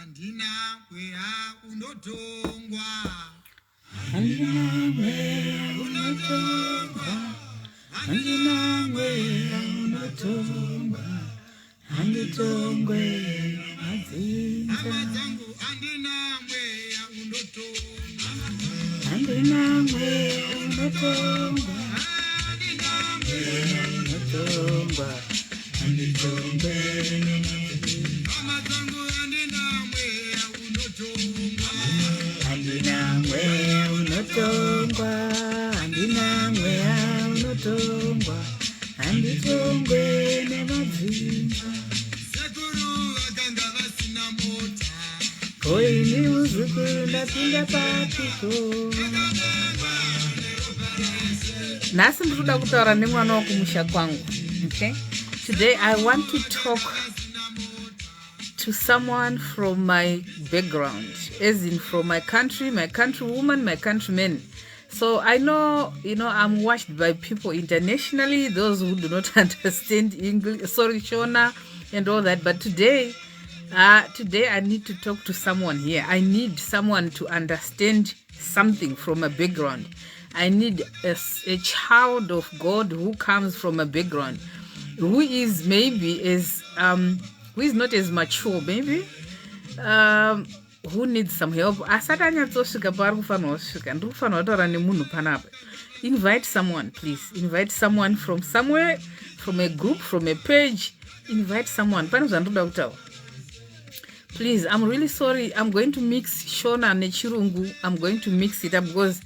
Andina kwea unotongwa. Andina kwea unotongwa. Andina kwea unotongwa. Anditongwe mazinza. Amazangu andina kwea unotongwa. Andina kwea unotongwa. Andina kwea unotongwa. Anditongwe Amazangu andina kwea unotongwa. Andina kwea unotongwa. Andina kwea unotongwa. Anditongwe nemazinza. Sekuru aganga vasina mota. Koini muzukuru ndapinda patiko. Nasi ndikuda kutaura nemwana wokumusha kwangu. Okay? Today I want to talk to someone from my background, as in from my countrywoman, my countrymen. So I know, I'm watched by people internationally, those who do not understand English, sorry, Shona, and all that. But today I need to talk to someone here. I need someone to understand something from a background. I need a child of God who comes from a background, who is maybe who is not as mature, maybe, who needs some help. Invite someone, please. Invite someone from somewhere, from a group, from a page. Invite someone. Please, I'm really sorry. I'm going to mix Shona and Chirungu. I'm going to mix it up because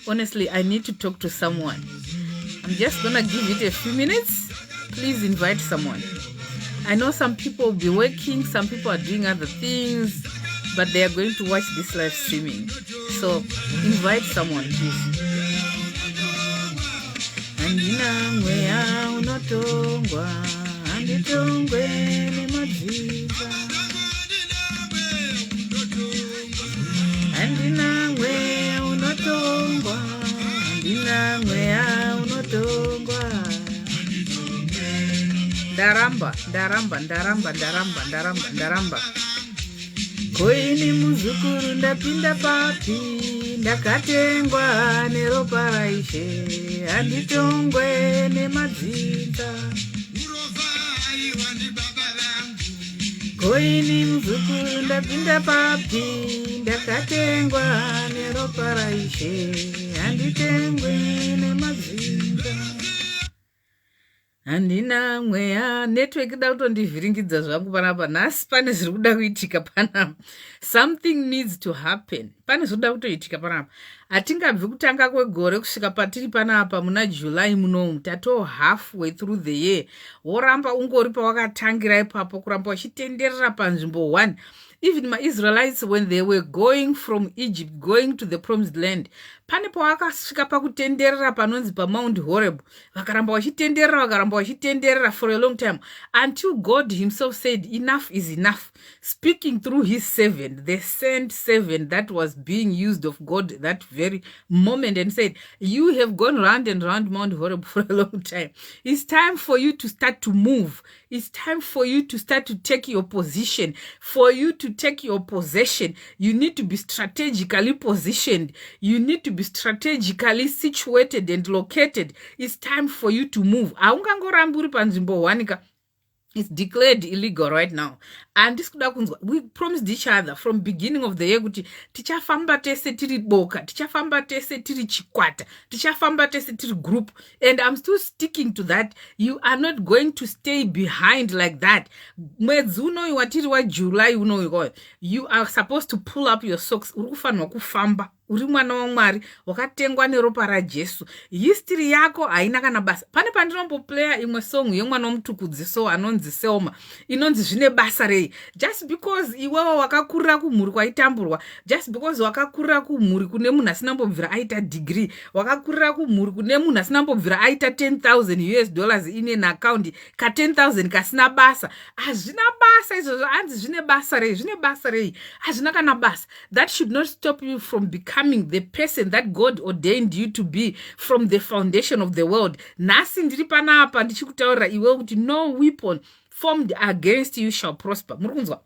honestly, I need to talk to someone. I'm just going to give it a few minutes. Please invite someone. I know some people will be working, some people are doing other things, but they are going to watch this live streaming. So invite someone, please. Andina kwea unotongwa. Anditongwe nemazinza. Andina kwea unotongwa. Andina kwea unotongwa. Ndaramba. Koini muzukuru ndapinda papi. Ndakatengwa neropa raishe. Anditongwe nemazinza. Koini muzukuru ndapinda papi. Ndakatengwa neropa raishe. Anditengwe nemazinza. Andina mweya network da kutondivhiringidza zvangu panapa. Nhasi pane zviri kuda kuitika panapa. Something needs to happen. Pane zviri kuda kutoitika panapa. Hatingabvi kutanga kwegore kusvika patiri panapa muna July munomu. Tatoo halfway through the year. Woramba ungori pawakatangira ipapo kuramba wachitenderera panzvimbo 1. Even my Israelites, when they were going from Egypt, going to the promised land, pane pawakasvika pakutenderera panonzi paMount Horeb. Vakaramba vachitenderera for a long time, until God himself said, enough is enough. Speaking through his servant, the sent servant that was being used of God that very moment, and said, you have gone round and round Mount Horeb for a long time. It's time for you to start to move. It's time for you to start to take your position. For you to take your possession, you need to be strategically positioned. You need to be strategically situated and located. It's time for you to move. Aungangorambi uri panzvimbo 1. It's declared illegal right now. And this we promised each other from beginning of the year kuti tichafamba tese tiri boka, tichafamba tese tiri chikwata, tichafamba tese tiri group. And I'm still sticking to that. You are not going to stay behind like that. Mwedzi unoyu watiri wa July unoyu, you are supposed to pull up your socks. Urukufanwa kufamba. Uri mwana waMwari wakatengwa neropa raJesu. History yako haina kana basa. Pane pandinomboplaya imwe song yemwana womutukudzi so anonzi Selma. Inonzi zvine basa rei. Just because iwewe wakakurira kumhuri kwaitamburwa, just because wakakurira kumhuri kune munhu asina mbobvira aita degree, wakakurira kumhuri kune munhu asina mbobvira aita $10,000 in an account, ka 10,000 kasina basa. Hazvina basa izvozvo, hanzi zvine basa rei, hazvina kana basa. That should not stop you from becoming the person that God ordained you to be from the foundation of the world. Nasi ndiri panapa ndichikutaurira iwe kuti no weapon formed against you shall prosper. Murikunzwa?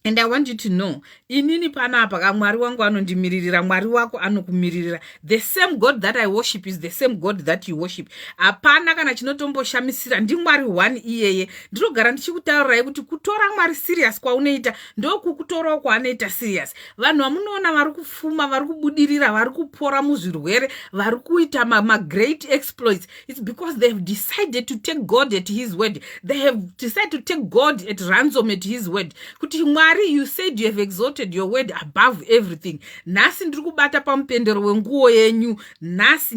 And I want you to know, inini panapa ka mwari wangu anondimiririra, mwari wako anokumiririra. The same God that I worship is the same God that you worship. Apana kana chinotomboshamisira, ndi mwari one iyeye. Ndinogara ndichikutaurirai kuti kutora mwari serious kwaunoita ndokukutorawo kwaanoita serious. Vanhu vamunoona vari kufuma, vari kubudirira, vari kupora muzvirwere, vari kuita ma great exploits. It's because they have decided to take God at his word. They have decided to take God at ransom at his word. Kuti you said you have exalted your word above everything. Nasi ndiri kubata pamupendero wenguo yenyu. Nasi.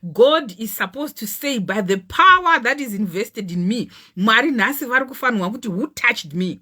God is supposed to say, by the power that is invested in me, Mwari nasi vari kufanwa kuti who touched me.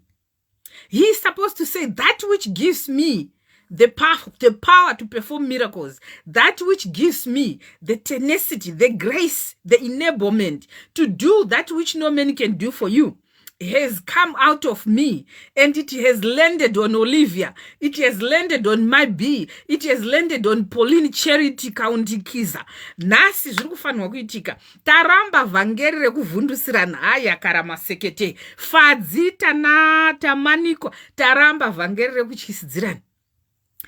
He is supposed to say, that which gives me the power to perform miracles, that which gives me the tenacity, the grace, the enablement to do that which no man can do for you, has come out of me, and it has landed on Olivia, it has landed on my B, it has landed on Pauline Charity County Kiza. Nasi zviri kufanirwa kuitika. Taramba vhangeri rekuvhundusirana haya karamasekete. Fadzi tamanikwa. Taramba vhangeri rekutyisidzirana.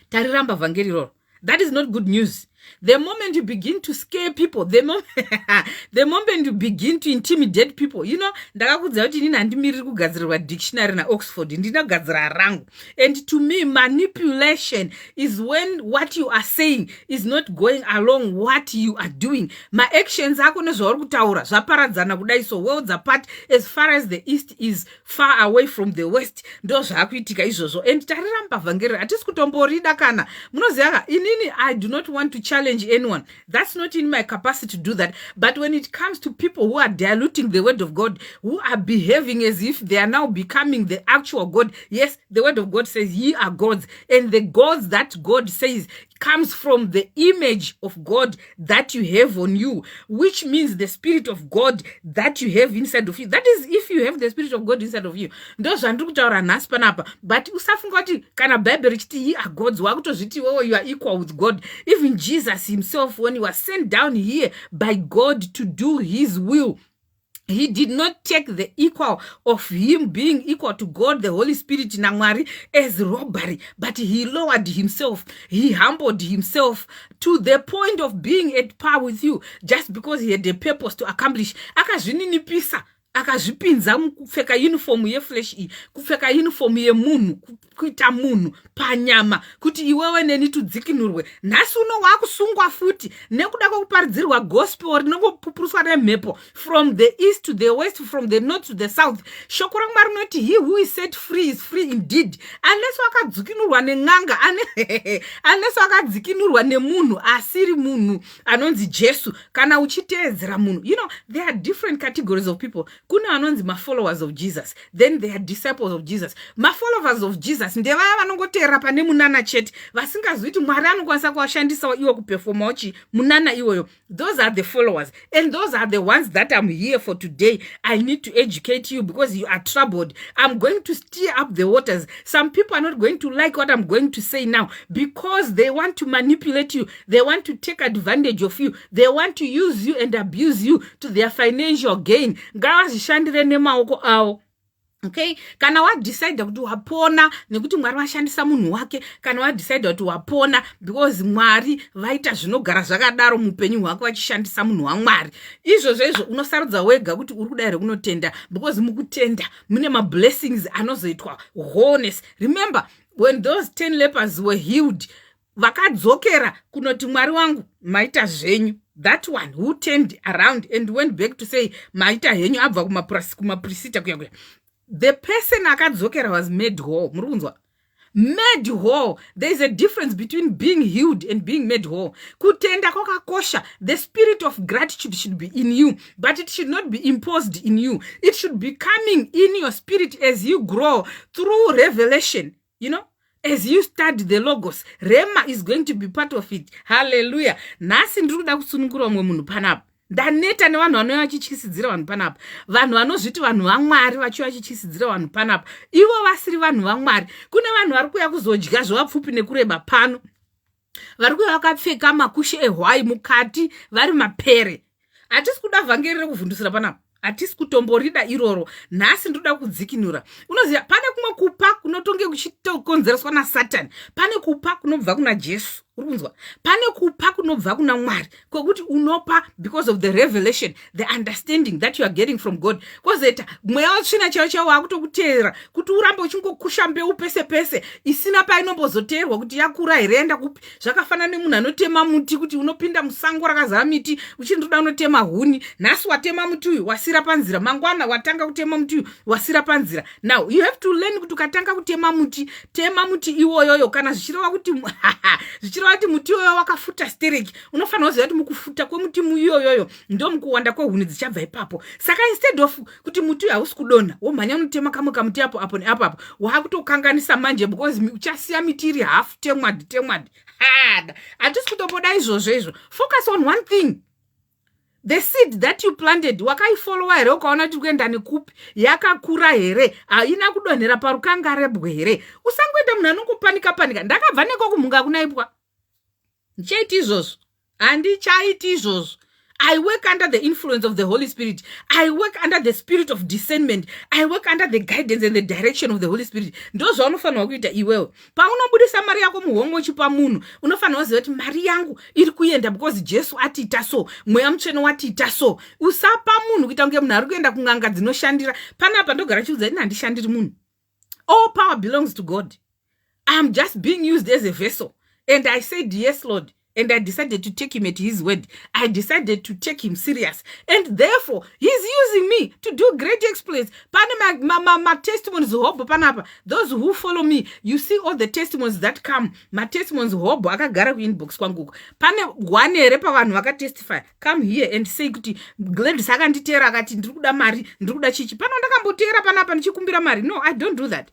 Tariramba vhangeri roro. That is not good news. The moment you begin to scare people, the moment you begin to intimidate people, you know, ndakakudza kuti inini handimiriri kugadzirirwa dictionary na Oxford, ndinogadzira rangu. And to me, manipulation is when what you are saying is not going along what you are doing. My actions ako nezvauri kutaura zvaparadzana kudai, so worlds apart as far as the east is far away from the west. Ndo zvakuitika izvozvo. And tariramba vhangeri hatisi kutomborida kana. Munoziva, inini I do not want to challenge anyone. That's not in my capacity to do that. But when it comes to people who are diluting the word of God, who are behaving as if they are now becoming the actual God, yes, the word of God says ye are gods, and the gods that God says comes from the image of God that you have on you, which means the Spirit of God that you have inside of you. That is, if you have the Spirit of God inside of you. But usafunga kuti kana Bible richiti ye are gods, wakutozviti wewe you are equal with God. Even Jesus himself, when he was sent down here by God to do his will, he did not take the equal of him being equal to God, the Holy Spirit, Namari, as robbery, but he lowered himself. He humbled himself to the point of being at par with you, just because he had a purpose to accomplish. Akazvininipisa, akazvipinza kupfeka uniform yeflesh iyi, kupfeka uniform yemunhu, kuita munhu panyama, kuti iwewe neni tudzikinurwe. Nhasi uno wakusungwa futi nekuda kwekuparidzirwa gospel rinongopupuruswa nemhepo, from the east to the west, from the north to the south. Shoko raMwari rinoti he who is set free is free indeed. Unless wakadzikinurwa nen'anga, unless wakadzikinurwa nemunhu asiri munhu anonzi Jesu, kana uchiteedzera munhu. You know, there are different categories of people. Kuna anonzi followers of Jesus, then there are disciples of Jesus. Followers of Jesus ndevaya vanongotera pane munana chete, vasingazwi kuti Mwari anokwanisa kuwashandisa iwo kuperforma uchi munana iwoyo. Those are the followers, and those are the ones that I'm here for today. I need to educate you because you are troubled. I'm going to stir up the waters. Some people are not going to like what I'm going to say now because they want to manipulate you. They want to take advantage of you. They want to use you and abuse you to their financial gain. Ngavazvishandire nemaoko avo. Okay, kana wadecide kuti wapona nekuti Mwari washandisa munhu wake, kana wadecide kuti wapona because Mwari vaita zvinogara zvakadaro mupenyu hwako vachishandisa munhu waMwari, izvozvo unosarudza wega kuti uri kuda here kunotenda, because mukutenda mune mablessings anozoitwa wholeness. Remember when those 10 lepers were healed, vakadzokera kunoti Mwari wangu maita zvenyu. That one who turned around and went back to say maita henyu abva kumaprista kuya. The person akadzokera was made whole. Murunzwa? Made whole. There is a difference between being healed and being made whole. Kutenda kokakosha. The spirit of gratitude should be in you, but it should not be imposed in you. It should be coming in your spirit as you grow through revelation. You know? As you study the logos, Rema is going to be part of it. Hallelujah. Nasi ndiri kuda kusunungura mwe munhu panapa. Ndaneta nevanhu vanouya vachityisidzira vanhu panapa, vanhu vanozviti vanhu vaMwari vachiuya vachityisidzira vanhu panapa, ivo vasiri vanhu vaMwari. Kune vanhu vari kuuya kuzodya zvavapfupi nekureba pano, vari kuuya vakapfeka makushe ehwai mukati vari mapere. Hatisi kuda vhangeri rekuvhundusira panapa. hatisi kutomborida iroro. Nhasi ndoda kudzikinura. Unoziva pane kumwe kupa kunotonge kuchitokonzereswa naSatani, pane kupa kunobva kuna Jesu. Urunzwa, pane kupa kunobva kuna Mwari, kwekuti unopa because of the revelation, the understanding that you are getting from God. Kozeta mweya watsvina chaiwo wakutokuteerera kuti urambe uchingokusha mbeu pese pese isina painombozoteerwa kuti yakura here enda kupi. Zvakafanana nemunhu anotema muti, kuti unopinda musango rakazara miti uchindoda unotema huni. Nhasi watema muti uyu wasira panzira, mangwana watanga kutema muti uyu wasira panzira. Now you have to learn kuti ukatanga kutema muti, tema muti iwoyoyo. Kana zvichireva kuti zvichireva kuti muti iwoyo wakafuta stereki, unofanira kuziva kuti mukufuta kwemuti iyoyoyo ndo mukuwanda kwehuni dzichabva ipapo. Saka instead of kuti muti uyu hausi kudonha womhanya unotema kamwe kamuti apo neapo wakutokanganisa manje, because uchasiya miti iri hafu temwadi. Hatisi kutomboda izvozvo izvo. Focus on one thing. The seed that you planted, wakaifollowa here ukaona kuti kuenda nekupi, yakakura here, haina kudonhera parukangarebwe here. Usangoenda munhu anongopanika. Ndakabva neko kumhunga kunaipwa. Ndichaiti izvozvo. Handichaiti izvozvo. I work under the influence of the Holy Spirit. I work under the spirit of discernment. I work under the guidance and the direction of the Holy Spirit. Ndo zvaunofanirwa kuita iwewe. Paunobudisa mari yako muhomwe uchipa munhu, unofanirwa kuziva kuti mari yangu iri kuenda because Jesu atiita so, mweya mutsvene watiita so. Usapa munhu kuita kunge munhu ari kuenda kun'anga dzinoshandira. Panapa ndogara chiudza ini handishandiri munhu. All power belongs to God. I'm just being used as a vessel. And I said, yes, Lord. And I decided to take him at his word. I decided to take him serious. And therefore, he's using me to do great exploits. My testimonies, those who follow me, you see all the testimonies that come. My testimonies, akagara inbox kwangu. Pane one repa vanhu vakatestify. Come here and say kuti Gladys akanditera akati ndikuda mari, ndikuda chichi. Pano ndakambotera panapa ndichikumbira mari. No, I don't do that.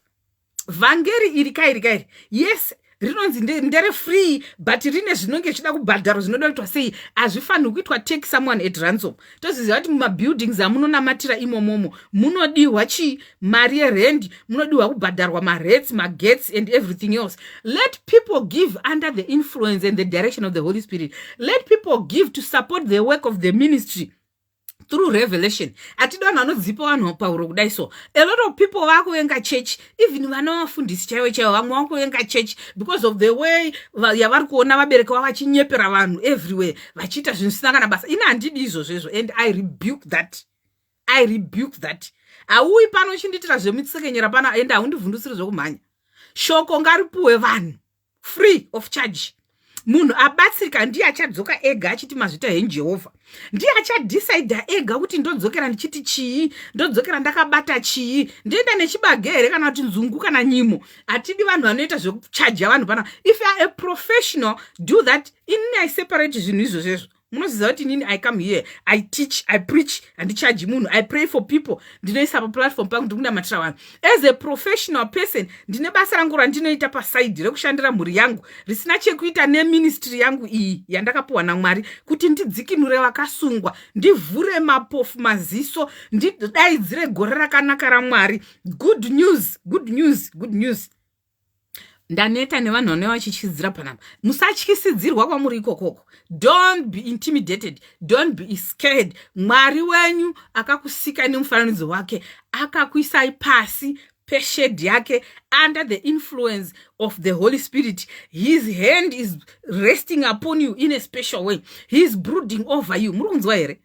Vangeri irikairi. Yes. Rinonzi ndere free, but rine zvinonge chida kubhadharo zvinoda kuitwa sei. Hazvifanirwi kuitwa take someone at ransom. Toziziva kuti mumabuildings amunonamatira imomomo munodiwa chii, mari yerent, munodiwa kubhadharwa marents, magets and everything else. Let people give under the influence and the direction of the Holy Spirit. Let people give to support the work of the ministry through revelation. Atidona anodzipa vanhu pauro kudai so. A lot of people vakuenga church, even vanovafundisi chaiwo vamwe vakuenga church because of the way yavari kuona vabereki vavo vachinyepera vanhu everywhere, vachiita zvinhu zvisina kana basa. Ini handidi izvozvo, and I rebuke that. Auyi pano uchindiitira zvemitsekenyera pana ende haundivhundusiri zvokumhanya. Shoko ngaripuwe vanhu free of charge. Munhu abatsirika ndiye achadzoka ega achiti mazvita henjehovha. Ndiye achadecide ega kuti ndodzokera ndichiti chii, ndodzokera ndakabata chii, ndoenda nechibage here kana kuti nzungu kana nyimo. Hatidi vanhu vanoita zvekuchaja vanhu pana. If you are a professional, do that. Inini I separate zvinhu izvozvo. Munoziva kuti nini, I come here, I teach, I preach, handicharge munhu, I pray for people. Ndinoisa paplatform pangu ndikunamatira vanhu. As a professional person, ndine basa rangu randinoita paside rekushandira mhuri yangu, risina chekuita neministry yangu iyi yandakapuwa naMwari, kuti ndidzikinure vakasungwa, ndivhure mapofu maziso, ndidaidzire gore rakanaka raMwari. Good news. Ndaneta nevanhu vane vachichidzira panapa. Musatyisidzirwa kwamuri ikokoko. Don't be intimidated. Don't be scared. Mwari wenyu akakusika nemufananidzo wake, akakuisai pasi peshedi yake under the influence of the Holy Spirit. His hand is resting upon you in a special way. He is brooding over you. Muri kunzwa here?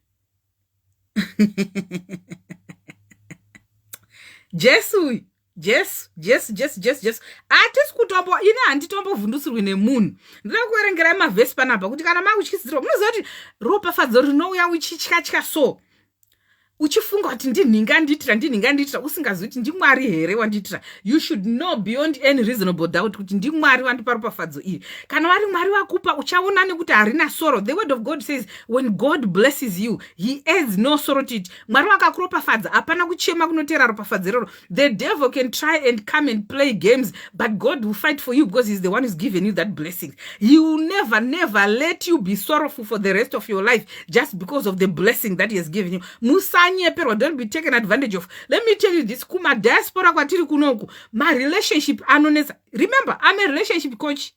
Jesu. Atisi kutombo, ina handitombovhundusirwi nemunhu. Ndinoda kuverengerai mavhesi panapa kuti kana makutyisidzirwa, munoziva kuti ropafadzo rinouya uchityatya so. Uchifunga kuti ndinhinga nditira usingazivi kuti ndiMwari here wanditira. You should know beyond any reasonable doubt kuti ndiMwari wandipa ropafadzo iri. Kana wari Mwari wakupa uchaona nekuti harina sorrow. The word of God says when God blesses you, he adds no sorrow to it. Mwari wakakuropafadza, hapana kuchema kunotera ropafadzo iroro. The devil can try and come and play games, but God will fight for you because he's the one who's given you that blessing. He will never let you be sorrowful for the rest of your life just because of the blessing that he has given you. Don't be taken advantage of. Let me tell you this, kuma diaspora kwatiri kunoku, my relationship anonesa. Remember, I'm a relationship coach.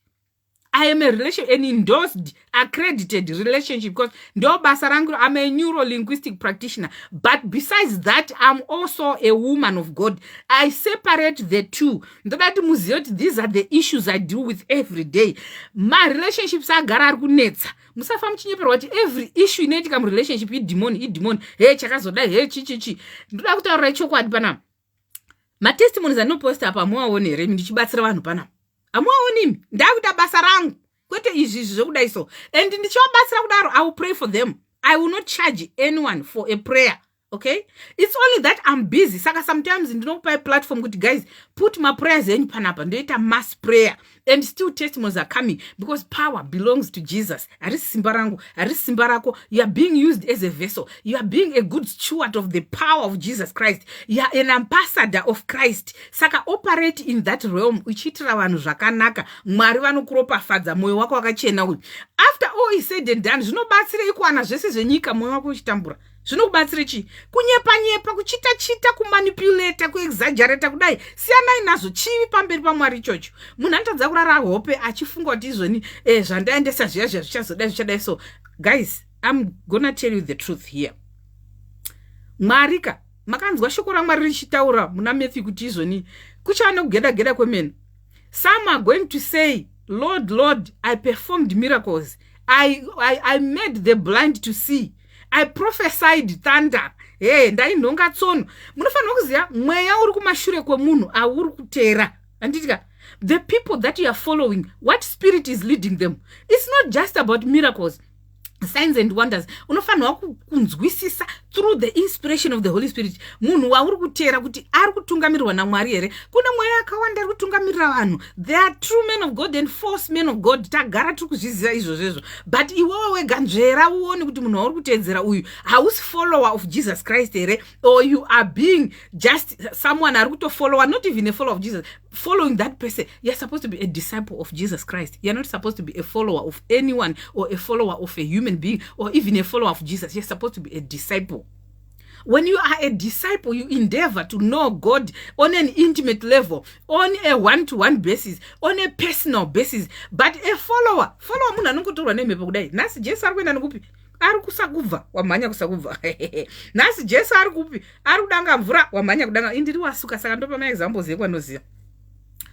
I am an endorsed, accredited relationship because ndo basa rangu. I'm a neuro-linguistic practitioner. But besides that, I'm also a woman of God. I separate the two. These are the issues I deal with every day. My relationships are kunetsa. Musafa mchinyeperwa kuti every issue inoitika mu relationship idemon. Hey chakazodai, hey chichichi. Ndoda kutaura chokwadi panapa. Matestimonies anoposta apa muaone here ndichibatsira vanhu panapa. Amuaoni ndakuita basa rangu. Kwete izvi zvokudai so. And ndichivabatsira kudaro, I will pray for them. I will not charge anyone for a prayer. Okay? It's only that I'm busy. Saka sometimes ndinokupa a platform kuti guys, put my prayers in panapa. Ndoita mass prayer. And still testimonies are coming because power belongs to Jesus. Arisi simba rangu, arisi simba rako. You are being used as a vessel. You are being a good steward of the power of Jesus Christ. You are an ambassador of Christ. Saka operate in that realm. Uchitira vanhu zvakanaka. Mwari vanokuropafadza moyo wako wakachena uyu. After all is said and done, zvinobatsira ikuwana zvese zvenyika moyo wako uchitambura. Zvinokubatsira chi? Kunyepa, kuchita, kumanipulata, kuexaggerata kudai. Siyanai nazvo chivi pamberi paMwari ichocho. Munhu anotadza kurara hope achifunga kuti izvoni zvandaendesa zviya zvichadai so. Guys, I'm gonna tell you the truth here. Mwarika, makanzwa shoko raMwari richitaura muna Matthew kuti izvoni kuchava nekugeda kwemene. Some are going to say, Lord, I performed miracles. I made the blind to see. I prophesied thunder. Hey, ndainhonga tsono. Munofanira kuziva mweya uri kumashure kwemunhu auri kutera. Anditika, the people that you are following, what spirit is leading them? It's not just about miracles, signs and wonders. Unofanira kunzwisisa through the inspiration of the Holy Spirit. Munhu wauri kutera kuti ari kutungamirwa naMwari here. Kuna mweya akawanda ari kutungamirira vanhu. There are true men of God and false men of God. Tagara tiri kuzviziva izvozvo. But iwewe wega nzvera uone kuti munhu wauri kutedzera uyu hausi follower of Jesus Christ here, or you are being just someone ari kutofollower, not even a follower of Jesus. Following that person, you're supposed to be a disciple of Jesus Christ. You're not supposed to be a follower of anyone or a follower of a human being or even a follower of Jesus. You're supposed to be a disciple. When you are a disciple, you endeavor to know God on an intimate level, on a one-to-one basis, on a personal basis. But a follower munhu anongotorwa nemhepo kudai. Nasi Jesu ari kuenda nekupi? Ari kusakubva, wamhanya kusakubva. Nasi Jesu ari kupi? Ari kudanga mvura, wamhanya kudanga. Indiri wasuka, saka ndopa maexamples ekwanoziva.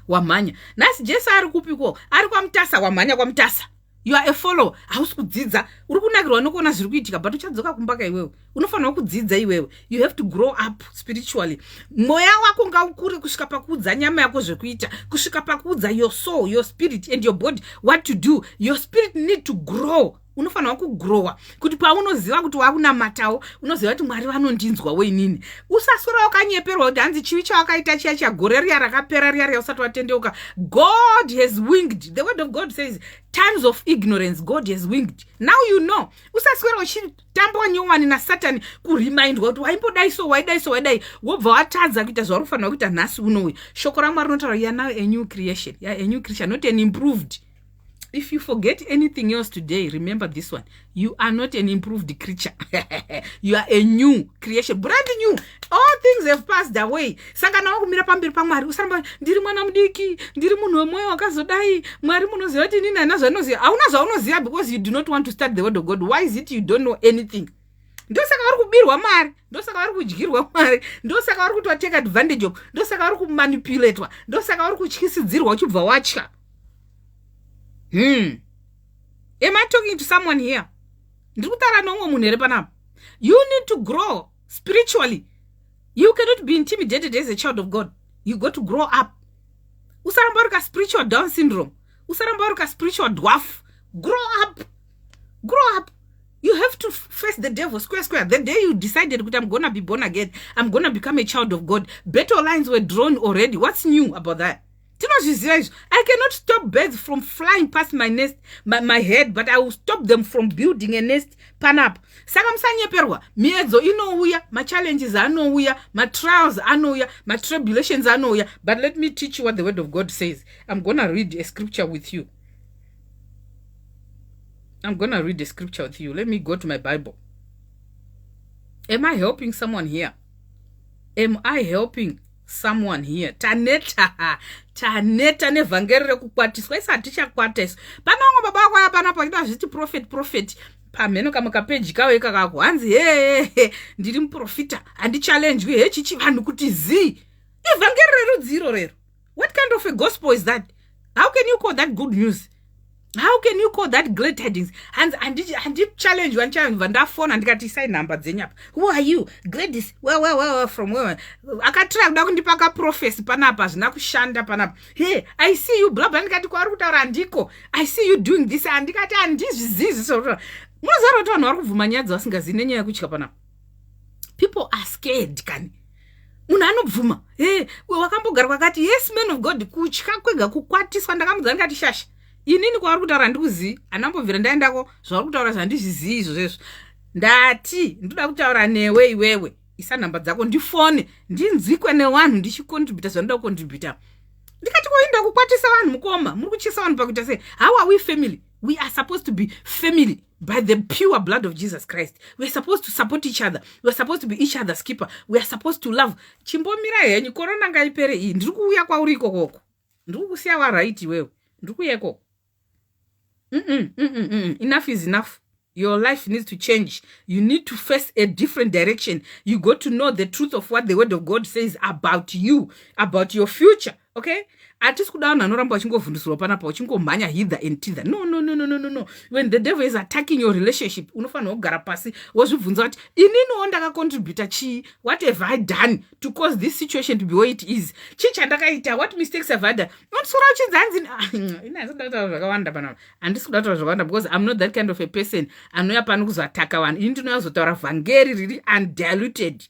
Wamhanya. Nasi Jesu ari kupi ko? Ari kwamutasa, wamhanya kwamutasa. You are a follower. Hausi kudzidza. Uri kunakirwa nokuona zviri kuitika, but uchadzoka kumbaka iwewe. Unofanira kudzidza iwewe. You have to grow up spiritually. Mweya wako ngaukure kusvika pakuudza nyama yako zvekuita, kusvika pakuudza your soul, your spirit and your body what to do. Your spirit need to grow. Unofanira kugrowa kuti paunoziva kuti wakunamatawo unoziva kuti Mwari vanondinzwa wenini. Usaswera wakanyeperwa kuti hanzi chivi chawakaita chiya gore riya rakapera riya usati watendeuka. God has winged. The word of God says times of ignorance God has winged. Now you know. Usaswera uchitamba nyowani na Satan kurimindwa kuti waimbodai so waidai wobva watadza kuita zvauri kufanira kuita nhasi unowi. Shoko raMwari rinotaura you are now a new creation. You are a new creation, not an improved. If you forget anything else today, remember this one. You are not an improved creature. You are a new creation, brand new. All things have passed away. Saka nawo kumira pamberi paMwari usaramba ndiri mwana mudiki, ndiri munhu wemwoyo wakazodai, Mwari munoziva kuti nini ana zvanoziva. Hauna zvaunoziva because you do not want to start the word of God. Why is it you don't know anything? Ndosaka vari kubirwa Mwari, ndosaka vari kudyirwa Mwari, ndosaka vari kuti watake advantage of, ndosaka vari kumanipulatwa, ndosaka vari kutyisidzirwa uchibva watya. Am I talking to someone here? You need to grow spiritually. You cannot be intimidated as a child of God. You got to grow up. Usarambaruka spiritual Down syndrome. Usarambaruka spiritual dwarf. Grow up. Grow up. You have to face the devil square. The day you decided that I'm going to be born again, I'm going to become a child of God, battle lines were drawn already. What's new about that? I cannot stop birds from flying past my nest, my head, but I will stop them from building a nest pan up. Saka msanyeperwa, miedzo inouya, my challenges anouya, my trials anouya, my tribulations anouya. But let me teach you what the word of God says. I'm going to read a scripture with you. Let me go to my Bible. Am I helping someone here? Am I helping someone here. Taneta nevhangeri rekukwatiswa. Isa hatichakwata isu. Panongo baba wako hapana pachida zviti prophet. Pameno kama kapeji kawe kakako. Hanzi ndiri muprofita. Handi challenge we hechichi vanhu kuti zi. Evhangeri rerudziro rero. What kind of a gospel is that? How can you call that good news? How can you call that great headings? And challenge one challenge vanda phone and ndikati sai number dzenyapa. Who are you? Gladys. Well from where? Akatry kuda kundipaka prophecy panapa zvina kushanda panapa. Hey, I see you blah blah ndikati kwari kutaura ndiko. I see you doing this and ndikati andizvizizi so. Munozara kuti vanhu vari kubvuma nyaya dzavasingazivi nenyaya yekutya panapa. People are scared kani. Munhu anobvuma. Hey, wakambogara kwakati yes man of God kutya kwega kukwatiswa ndakamudza ndikati shasha. Inini kwaari kutaura ndikuzivi anambobvira ndaendako zvauri kutaura zvandizvizivi izvozvo ndati ndoda kutaura newe iwewe isa nhamba dzako ndifone ndinzwikwe nevanhu ndichicontributa zvandoda kucontributa ndikati koinda kukwatisa vanhu mukoma muri kuchisa vanhu pakuita sei. How are we family? We are supposed to be family by the pure blood of Jesus Christ. We are supposed to support each other. We are supposed to be each other's keeper. We are supposed to love. Chimbomira henyu korona ngaipere iyi ndiri kuuya kwauri ikokoko ndiri kusiya waraiti wewe ndiri kuuya ikoko. Enough is enough. Your life needs to change. You need to face a different direction. You got to know the truth of what the word of God says about you, about your future. Okay? Atisi kudaona anoramba uchingovhundisirwa panapa uchingomhanya hither and thither. No. When the devil is attacking your relationship, unofanira kugara pasi wozvibvunza kuti inini ndakacontributa chii? What have I done to cause this situation to be where it is? Chii chandakaita? What mistakes have I done? Unosora uchinzanzi inazvi kutaura zvakawanda panapa. Handisi kuda kutaura zvakawanda because I'm not that kind of a person. Anouya pano kuzoataka vanhu. Ini ndinouya kuzotaura vhangeri riri undiluted.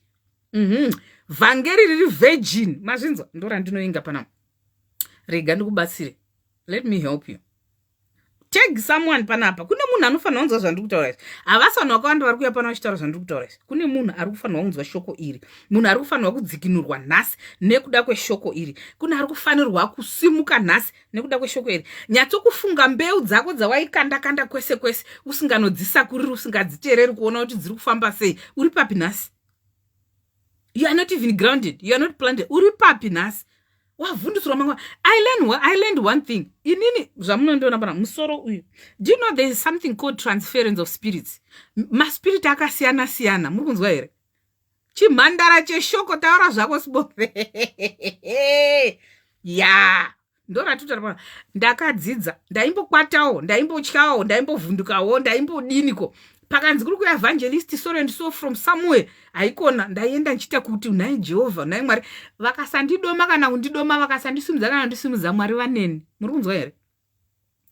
Vhangeri riri virgin. Mazvinzwa? Ndora ndinoinga panapa. Rega ndikubatsire. Let me help you. Take someone panapa. Kune munhu anofanira kunzwa zvandiri kutaura izvi. Havasi vanhu vakawanda vari kuuya pano vachitaura zvandiri kutaura izvi. Kune munhu ari kufanirwa kunzwa shoko iri. Munhu ari kufanirwa kudzikinurwa nhasi nekuda kweshoko iri. Kune ari kufanirwa kusimuka nhasi nekuda kweshoko iri. Nyatsokufunga mbeu dzako dzawaikanda kwese kwese usinganodzisakuriri usingadziteereri kuona kuti dziri kufamba sei. Uri papi nhasi? You are not even grounded. You are not planted. Uri papi nhasi? I learned one thing. Inini zvamunondiona pana musoro uyu. Do you know there is something called transference of spirits? Maspirit akasiyana siyana. Muri kunzwa here? Chimhandara cheshoko taura zvako sibove. Ya. Ndora tutara pana. Ndakadzidza, ndaimbokwatawo, ndaimbotyawo, ndaimbovhundukawo, ndaimbodiniko. Pakanzi kuri kuevangelist so and so from somewhere haikona ndaienda nchita kuti unai Jehovah unai Mwari vakasandidoma kana kundidoma vakasandisimudza kana kundisimudza Mwari vaneni. Muri kunzwa here?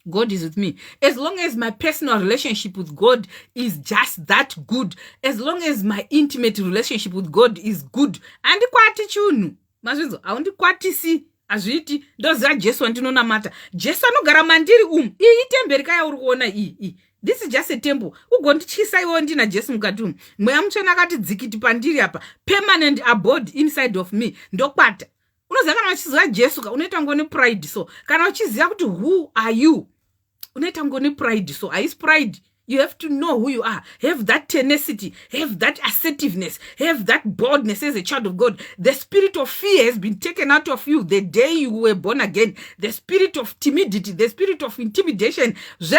God is with me. As long as my personal relationship with God is just that good, as long as my intimate relationship with God is good, andikwati chunhu. Mazvinzwa? Haundikwatisi. Azviti ndoziva Jesu wandinonamata. Jesu anogara mandiri iyi temberi kaya uri kuona iyi. This is just a temple. Ugondichisa iwo ndina Jesu mukati umu. Mweya mutsvene akati dzikiti pandiri apa. Permanent abode inside of me. Ndokwata. Unoziva kana uchiziva Jesu unoita ngoni pride so. Kana uchiziva kuti who are you? Unoita ngoni pride so. Is pride. You have to know who you are. Have that tenacity. Have that assertiveness. Have that boldness as a child of God. The spirit of fear has been taken out of you the day you were born again. The spirit of timidity, the spirit of intimidation. If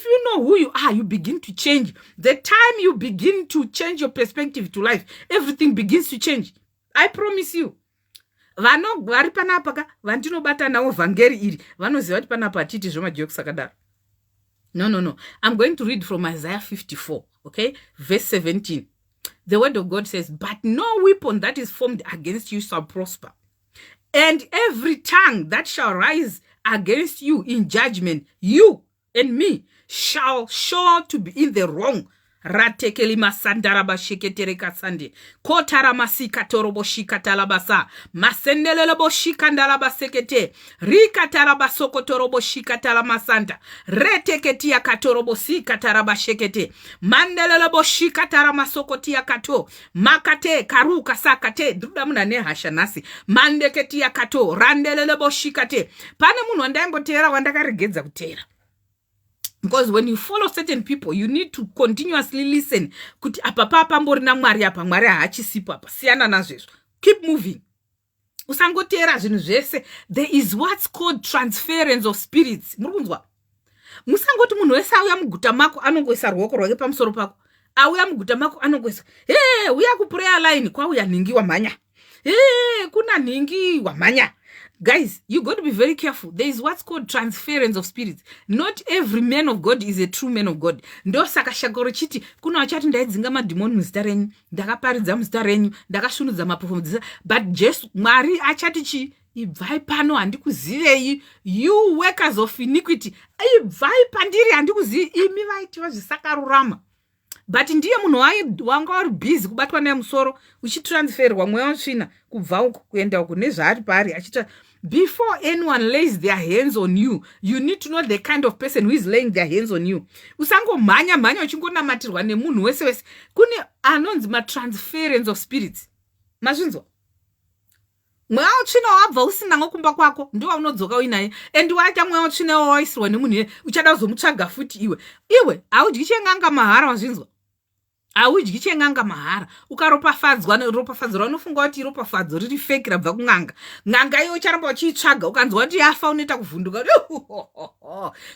you know who you are, you begin to change. The time you begin to change your perspective to life, everything begins to change. I promise you. Vano vari panapa vandinobata nawo vhangeri iri vanoziva kuti panapa atiti zvomajokes akadaro. No. I'm going to read from Isaiah 54, okay? Verse 17. The word of God says, but no weapon that is formed against you shall prosper. And every tongue that shall rise against you in judgment, you and me shall sure to be in the wrong. Ratekeli masandaraba shiketere kasande kotara masika torobo shikatalabasa masendelele bo shikandalaba sekete rikataraba sokotorobo shikatala masanta reteketia katorobo sikataraba shekete mandelele bo shikatara masokotia kato makate karuka sakate druda muna ne hashanasi mandeketia kato randelele bo shikate pane munhu andaimboteera wandakaregedza kuteera. Because when you follow certain people, you need to continuously listen. Kuti apa papa mbori na Mwari apa Mwari hachisipo apa siyana nazvo. keep moving. Usangotera zvinhu zvese. There is what's called transference of spirits. Murunzwa. Musangoti munhu wese auya muguta mako anongoisa ruoko rwake pamusoro pako. Auya muguta mako anongoisa. Uya kuprayer line kwauya nhingi wamhanya. Kuna nhingi wamhanya. Guys, you got to be very careful. There is what's called transference of spirits. Not every man of God is a true man of God. Ndo saka shakoro chiti kuna wachati ndaidzinga madhimoni muzita renyu, ndakaparidza muzita renyu, ndakashunudza maperformance. But Jesu Mwari achati chi, ibvai pano handikuzivei, you workers of iniquity. Ibvai pandiri handikuzivei, imi vaitiwa zvisakarurama. But ndiye munhu wanga uri busy kubatwa nemusoro uchitransferwa mweya utsvina kubva uku kuenda uku nezvaari paari achita. Before anyone lays their hands on you, you need to know the kind of person who is laying their hands on you. Usangomhanya uchingonamatirwa nemunhu wese wese. Kune anonzi matransference of spirits. Mazvinzwa? Mweya utsvina wabva usina ngokumba kwako ndiwo unodzoka uinaye, and waita mweya utsvina waisirwa nemunhu iye uchada kuzomutsvaga futi iwe haudyi cheng'anga mahara. Wazvinzwa? Haudyi cheng'anga mahara. Ukaropafadzwa unofunga kuti ropafadzo riri fake rabva kung'anga. Ng'anga iyo ucharamba uchiitsvaga ukanzwa kuti yafa unoita kuvhunduka.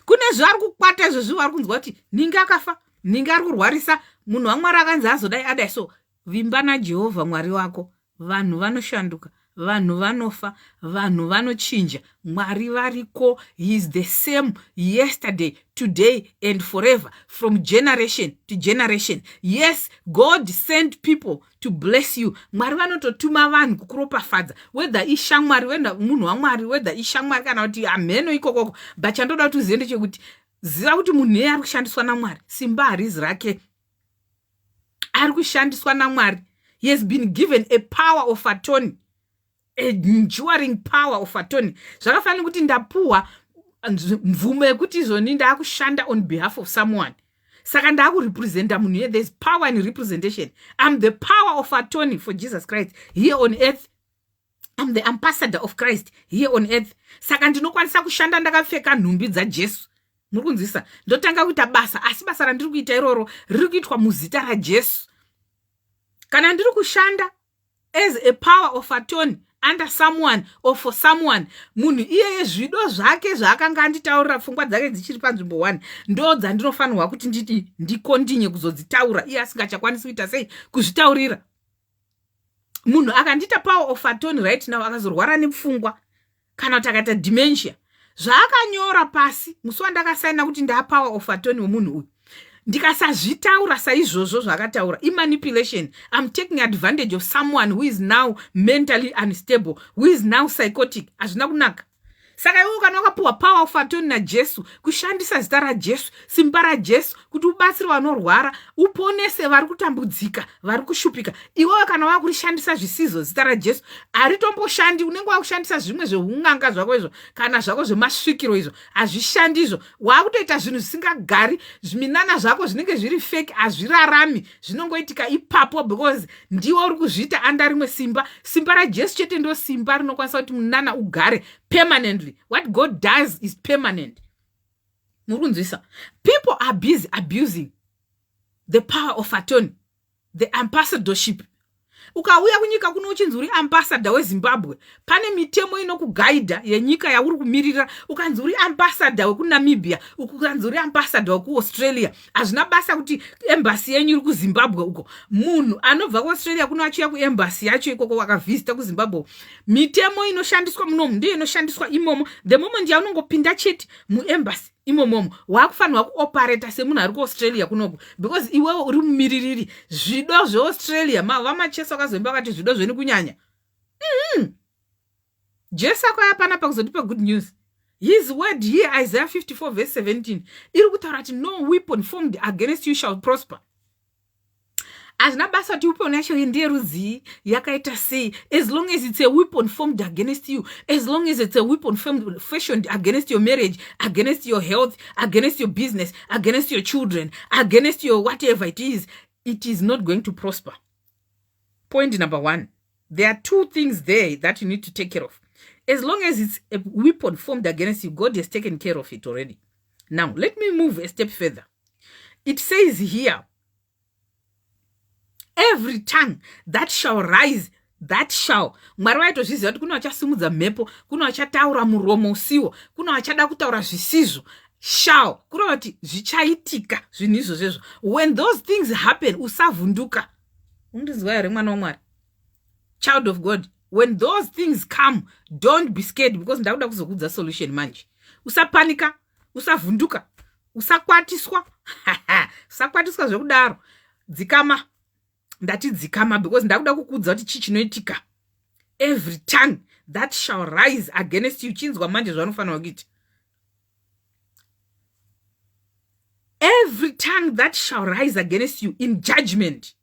Kune zvari kukwata izvozvo vari kunzwa kuti ningi akafa, ningi ari kurwarisa. Munhu waMwari akanzi azodai adai. So vimba naJehovha Mwari wako. Vanhu vanoshanduka, vanhu vanofa, vanhu vanochinja. Mwari variko. He is the same yesterday, today and forever, from generation to generation. Yes, God sent people to bless you. Mwari vanototuma vanhu kukuropafadza, whether ishamwari, whether munhu waMwari, whether ishamwari kana kuti ameno ikokoko. But chandoda kuti uzive ndechekuti ziva kuti munhu iye ari kushandiswa naMwari. Simba harizi rake ari kushandiswa naMwari. He has been given a power of attorney, a enduring power of attorney. Zvakafanira kuti ndapuwa mvumo yekuti izvoni ndakushanda on behalf of someone. Saka ndakurepresenta munhu iye. There's power in representation. I'm the power of attorney for Jesus Christ here on earth. I'm the ambassador of Christ here on earth. Saka ndinokwanisa kushanda ndakapfeka nhumbi dzaJesu. Muri kunzwisisa? Ndotanga kuita basa, asi basa randiri kuita iroro riri kuitwa muzita raJesu. Kana ndiri kushanda as a power of attorney under someone or for someone, munhu iyeye zvido zvake zvaakanga anditaurira pfungwa dzake dzichiri panzvimbo 1 ndo dzandinofanirwa kuti ndikontinye kuzodzitaura iye asingachakwanisi kuita sei kuzvitaurira. Munhu akandita power of attorney right now akazorwara nepfungwa kana kuti akaita dementia, zvaakanyora pasi musi wandakasaina kuti ndaa power of attorney wemunhu uyu, ndikasazvitaura saizvozvo zvakataura, imanipulation. I'm taking advantage of someone who is now mentally unstable, who is now psychotic. Hazvina kunaka. Saka iwe kana wakapuwa power of attorney naJesu, kushandisa zita raJesu, simba raJesu, kuti ubatsire vanorwara, uponese vari kutambudzika, vari kushupika. Iwe kana wakurishandisa zvisizo zita raJesu, aritomboshandi. Unenge wakushandisa zvimwe zveun'anga zvako izvo kana zvako zvemasvikiro izvo, hazvishandi izvo. Wakutoita zvinhu zvisingagari, zviminana zvako zvinenge zviri fake, hazvirarami, zvinongoitika ipapo because ndiwe uri kuzviita anda rimwe simba. Simba raJesu chete ndo simba rinokwanisa kuti munana ugare permanently. What God does is permanent. Murunzisa. People are busy abusing the power of attorney, the ambassadorship. Ukauya kunyika kuno uchinzi uri ambassador weZimbabwe, pane mitemo inokugaidha yenyika yauri kumirira. Ukanzi uri ambassador wekuNamibia, ukanzi uri ambassador wekuAustralia, hazvina basa kuti embassy yenyu iri kuZimbabwe uko. Munhu anobva kuAustralia kuno achiuya kuembassy yacho ikoko wakavisita kuZimbabwe, mitemo inoshandiswa munomu ndiyo inoshandiswa imomo. The moment yaunongopinda chete muembassy imomomo wakufanirwa kuoperata semunhu ari kuAustralia kunoku, because iwewe uri mumiririri. Zvido zveAustralia vamachesa wakazoimba vakati zvido zveni kunyanya. Jesu akoya panapa kuzotipa good news. His word here, Isaiah 54 verse 17, iri kutaura kuti no weapon formed against you shall prosper. Hazvina basa kuti weapon yacho ndeyerudzi yakaita sei, as long as it's a weapon formed against you, as long as it's a weapon fashioned against your marriage, against your health, against your business, against your children, against your whatever it is not going to prosper. Point number 1. There are 2 things there that you need to take care of. As long as it's a weapon formed against you, God has taken care of it already. Now, let me move a step further. It says here, every tongue that shall rise that shall. Mwari vaitozviziva kuti kuna vachasimudza mhepo, kuna vachataura muromo usiwo, kuna vachada kutaura zvisizvo. Shall kureva kuti zvichaitika zvinhu izvozvo. When those things happen, usavhunduka. Undizwa here mwana waMwari, child of God, when those things come, don't be scared, because ndakuda kuzokudza solution manje. Usapanika, usavhunduka, usakwatiswa. Usakwatiswa zvekudaro. Dzikama, ndati dzikama, because ndakuda kukudza kuti chii chinoitika. Every tongue that shall rise against you, chinzwa manje zvanofanira kuita. Every tongue that shall rise against you in judgment,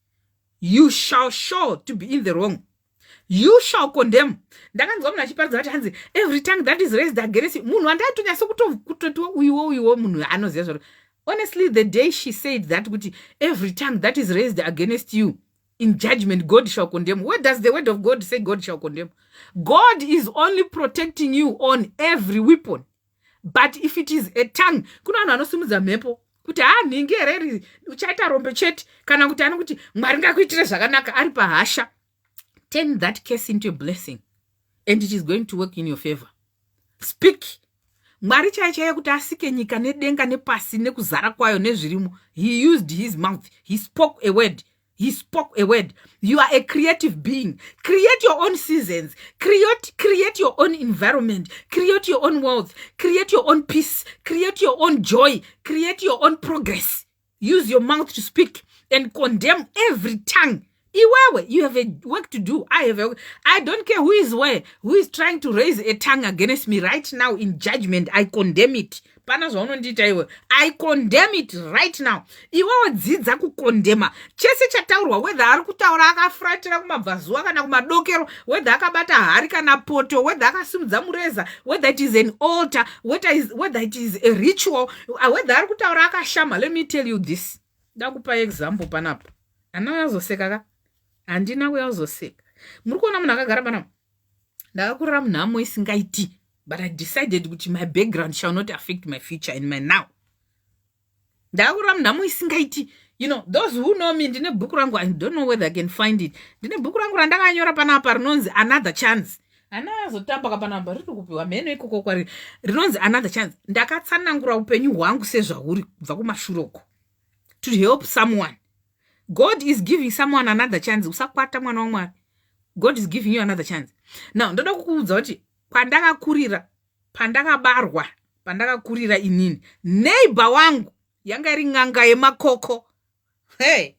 you shall show to be in the wrong. You shall condemn. Ndakanzwa munhu achiparidza kuti hanzi every tongue that is raised against you. Munhu andaitonyaso kutotiwa uyiwo munhu anoziva zvaro. Honestly, the day she said that kuti every tongue that is raised against you in judgment, God shall condemn. Where does the word of God say God shall condemn? God is only protecting you on every weapon. But if it is a tongue, kuna vanhu vanosimudza mhepo kuti nhingi here uchaita rombe chete, kana kuti anokuti Mwari ngakuitire zvakanaka ari pahasha. Turn that case into a blessing, and it is going to work in your favor. Speak. Mwari chaichaiye kuti asike nyika nedenga nepasi nekuzara kwayo nezvirimo. He used his mouth. He spoke a word. He spoke a word. You are a creative being. Create your own seasons. Create your own environment. Create your own wealth. Create your own peace. Create your own joy. Create your own progress. Use your mouth to speak and condemn every tongue. Iwewe, you have a work to do. I don't care who is trying to raise a tongue against me right now in judgment. I condemn it. I condemn it right now. Iwewe dzidza kukondema. Chese chataurwa, whether ari kutaura akafuratira kumabvazuva kana kumadokero, whether akabata hari kana poto, whether akasimudza mureza, whether it is an altar, whether it is a ritual, whether ari kutaura akashama. Let me tell you this. Ndakupa example panapa. Anazoseka ka? Handina kuyazoseka. Muri kuona munhu akagara panapa. Ndakakurira munhamo isingaiti. But I decided that my background shall not affect my future and my now. Ndakakurira munhamo isingaiti. You know, those who know me, ndine bhuku rangu, I don't know whether I can find it. Ndine bhuku rangu randakanyora panapa rinonzi Another Chance. Anazotamba kapanapa riri kupiwa mheno ikoko kwari. Rinonzi Another Chance. Ndakatsanangura upenyu hwangu sezvauri kubva kumashuroko. To help someone. God is giving someone another chance. Usakwata mwana waMwari. God is giving you another chance. Now, ndoda kukuudza kuti pandakakurira, pandakakurira inini, neighbor wangu yanga iri ng'anga yemakoko. Hey,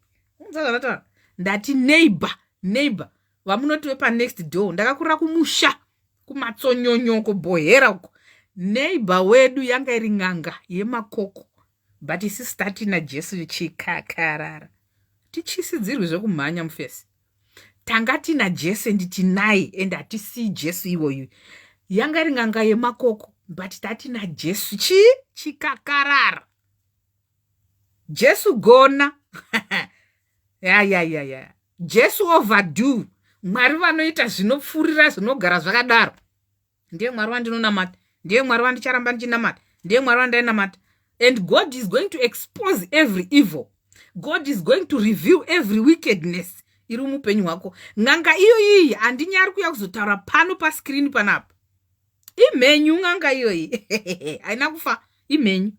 ndati neighbor. Vamunoti wepa next door. Ndakakurira kumusha, kumatsonyonyo, kubohera uko. Neighbor wedu yanga iri ng'anga yemakoko. But isi stati na Jesu chikakarara. Tichisidzirwe zvekumhanya mufesi. Tangati na Jesu nditinaye and hatisi Jesu iwoyu. Yanga iri ng'anga yemakoko, but tati na Jesu chikakarara. Jesu gona. Ya. Jesu overdue. Mwari vanoita zvinopfurira zvinogara zvakadaro. Ndiye Mwari wandinonamata. Ndiye Mwari wandicharamba ndichinamata. Ndiye Mwari wandainamata. And God is going to expose every evil. God is going to reveal every wickedness. Iri muupenyu hwako. Ng'anga iyoyi handinyari kuya kuzotaura pano pascreen panapa. Imhenyu ng'anga iyoyi. Haina kufa. Imhenyu.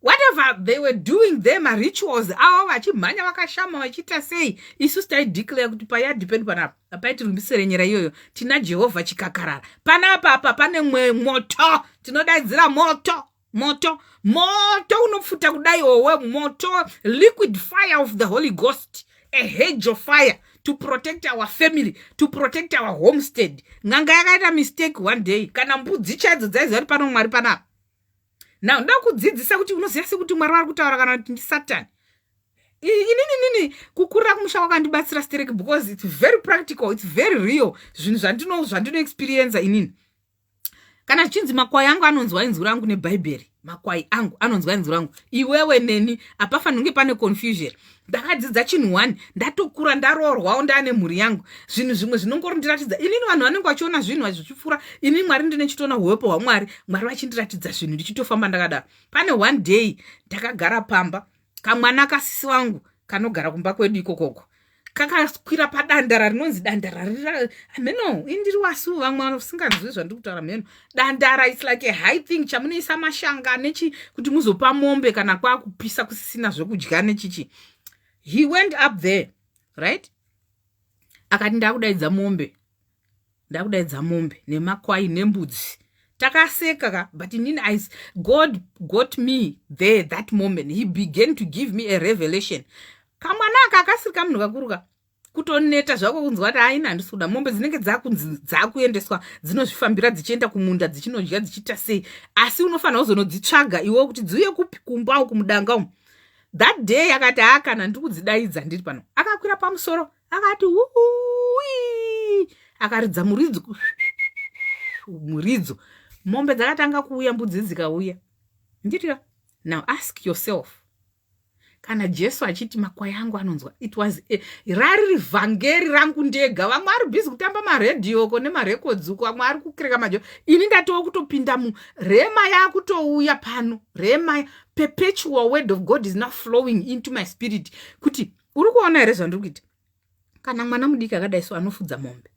Whatever they were doing them are rituals. Avo vachimhanya vakashama vachita sei. Isu taideclare kuti paya depend panapa. Apaiti rumbisire nyera iyoyo. Tina Jehovah chikakarara. Panapa apa pane moto. Tinodaidzira moto unofuta kudai owe moto, liquid fire of the Holy Ghost, a hedge of fire to protect our family, to protect our homestead. Ng'anga yakaita mistake one day, kana mbudzi chadzo dzaiziva kuti pano Mwari panapa. Now ndakudzidzisa kuti unoziva sekuti Mwari vari kutaura kana kuti ndi Satan. Inini kukurira kumusha kwakandibatsira stereki, because it's very practical, it's very real. Zvinhu zvandino experience inini. Kana chinzi makwai angu anonzwa inzwi rangu neBhaibheri. Makwai angu anonzwa inzwi rangu. Iwewe neni apafanira kunge pane confusion. Ndakadzidza chinhu 1, ndatokura ndaroorwawo ndane mhuri yangu. Zvinhu zvimwe zvinongorondiratidza. Inini vanhu vanenge vachiona zvinhu zvichipfuura. Ini Mwari ndine chitona uwepo hwaMwari. Mwari vachindiratidza zvinhu ndichitofamba ndakadaro. Pane one day ndakagara pamba. Kamwana kasisi wangu kanogara kumba kwedu ikokoko. kakakwira padandara rinonzi dandara mheno indiri wasu vamwe usinganzwi zvandiri kutaura mheno dandara it's like a high thing chamunoisa mashanga nechi kuti muzopa mombe kana kwakupisa kusisina zvekudya nechichi. He went up there, right? Akati ndakudaidza mombe nemakwai nembudzi takaseka but inini God got me there that moment. He began to give me a revelation. Kamwana akasirika munhu kakuruka kutoneta zvako kunzwa kuti haina handisuda mombe dzinenge dzakuendeswa dzinozvifambira dzichienda kumunda dzichinodya dzichita sei, asi unofanira kuzonodzitsvaga iwe kuti dziuye kupi kumba uku mudanga umu. That day akati kana ndiri kudzidaidza ndiri pano, akakwira pamusoro akati akaridza muridzo mombe dzakatanga kuuya mbudzi dzikauya. Nditira now ask yourself, kana Jesu achiti makwai angu anonzwa, it was rari vhangeri rangu ndega. Vamwe ari busy kutamba maredhiyo ko nemarekodzi uko, vamwe ari kukereka majo. Ini ndatova kutopinda rema yakutouya pano, rema perpetual word of God is now flowing into my spirit. Kuti uri kuona here zvandiri kuita? Kana mwana mudiki akadaiso anofudza mombe,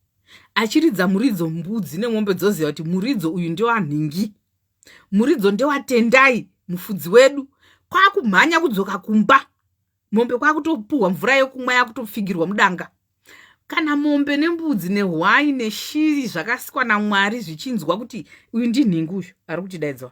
achiridza muridzo mbudzi nemombe dzoziva kuti muridzo uyu ndewanhingi, muridzo ndewatendai mufudzi wedu, kwakumhanya kudzoka kumba, mombe kwakutopuhwa mvura yokumwa yakutopfigirwa mudanga. Kana mombe nembudzi nehwai neshiri zvakasikwa naMwari zvichinzwa kuti uyu ndinhingi uyu ari kutidaidzwa,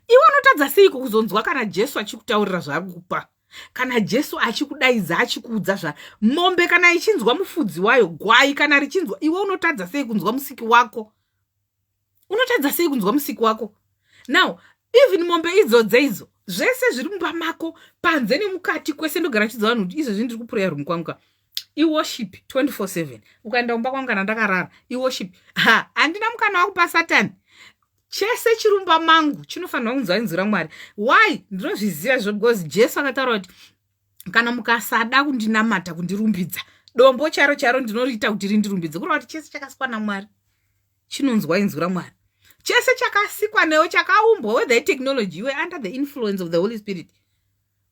iwe unotadza seiko kuzonzwa kana Jesu achikutaurira zvaari kukupa? Kana Jesu achikudaidza achikuudza mombe kana ichinzwa mufudzi wayo, gwai kana richinzwa, iwe unotadza sei kunzwa musiki wako? Unotadza sei kunzwa musiki wako? Now even mombe idzo zvese zviri mumba mako panze nemukati kwese ndogara chidza vanhu kuti izvo zvindiri kuprayer room kwangu I worship 24/7. Ukaenda kumba kwangu kana ndakarara I worship. Handina mukana wakupa Satani. Chese chirumba mangu chinofanira kunzwa inzwi raMwari. Why? Ndinozviziva zvo because Jesu akataura kuti kana mukasada kundinamata kundirumbidza, dombo charo ndinoriita kuti rindirumbidze. Kureva kuti chese chakasikwa naMwari chinonzwa inzwi raMwari. Chese chakasikwa newe chakaumbwa, whether technology, you are under the influence of the Holy Spirit.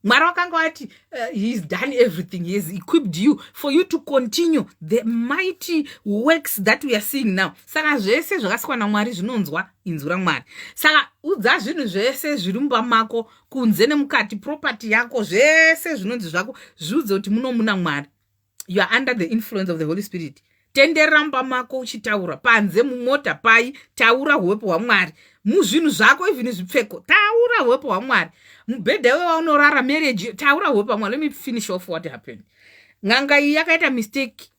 Mwari wakanga wati he's done everything. He has equipped you for you to continue the mighty works that we are seeing now. Saka zvese zvakasikwa naMwari zvinonzwa inzwi raMwari. Saka udza zvinhu zvese zviri mumba mako kunze nemukati, property yako, zvese zvinonzi zvako zviudze kuti muna Mwari. You are under the influence of the Holy Spirit. Tendera mumba mako uchitaura, panze mumota pai taura uwepo hwaMwari, muzvinhu zvako even zvipfeko taura uwepo hwaMwari, mubhedha waunorara marriage taura uwepo hwaMwari. Let me finish off what happened. Ng'anga iyi yakaita mistake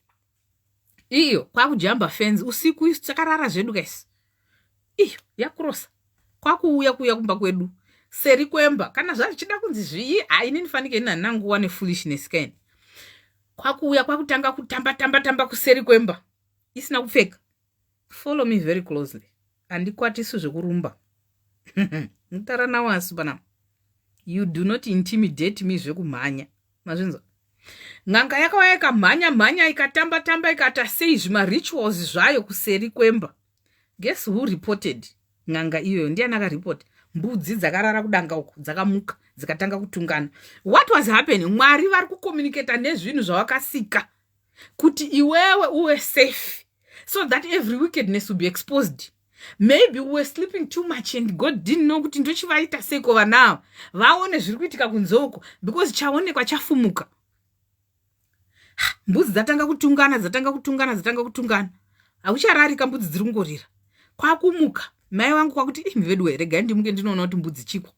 iyo kwakujamba fence usiku isu takarara zvedu guys, iyo yakurosa kwakuuya kumba kwedu seri kwemba, kana zvichida kunzi zvii inini fanike ina nanguwa nefoolishness kind. Kwakuuya kwakutanga kutamba kuseri kwemba isina kupfeka. Follow me very closely. Andikwatisu zvekurumba. Mutara nawo asi pana. You do not intimidate me zvekumhanya. Mazvinzwa? Ng'anga yakauya ikamhanya ikatamba ikata sei zvima rituals zvayo kuseri kwemba. Guess who reported? Ng'anga iyo ndiani akareport? Mbudzi dzakarara kudanga uko dzakamuka dzikatanga kutungana. What was happening? Mwari vari kucommunicate nezvinhu zvawakasika kuti iwewe uwe safe, so that every wickedness will be exposed. Maybe we were sleeping too much and God didn't know kuti ndochivaita seiko vanavo vaone zviri kuitika kunze uko, because chaonekwa chafumuka. Mbudzi dzatanga kutungana hauchararika mbudzi dziri kungorira kwakumuka. Mai wangu kwakuti mvedwe rega ndimuke ndinoona kuti mbudzi chiko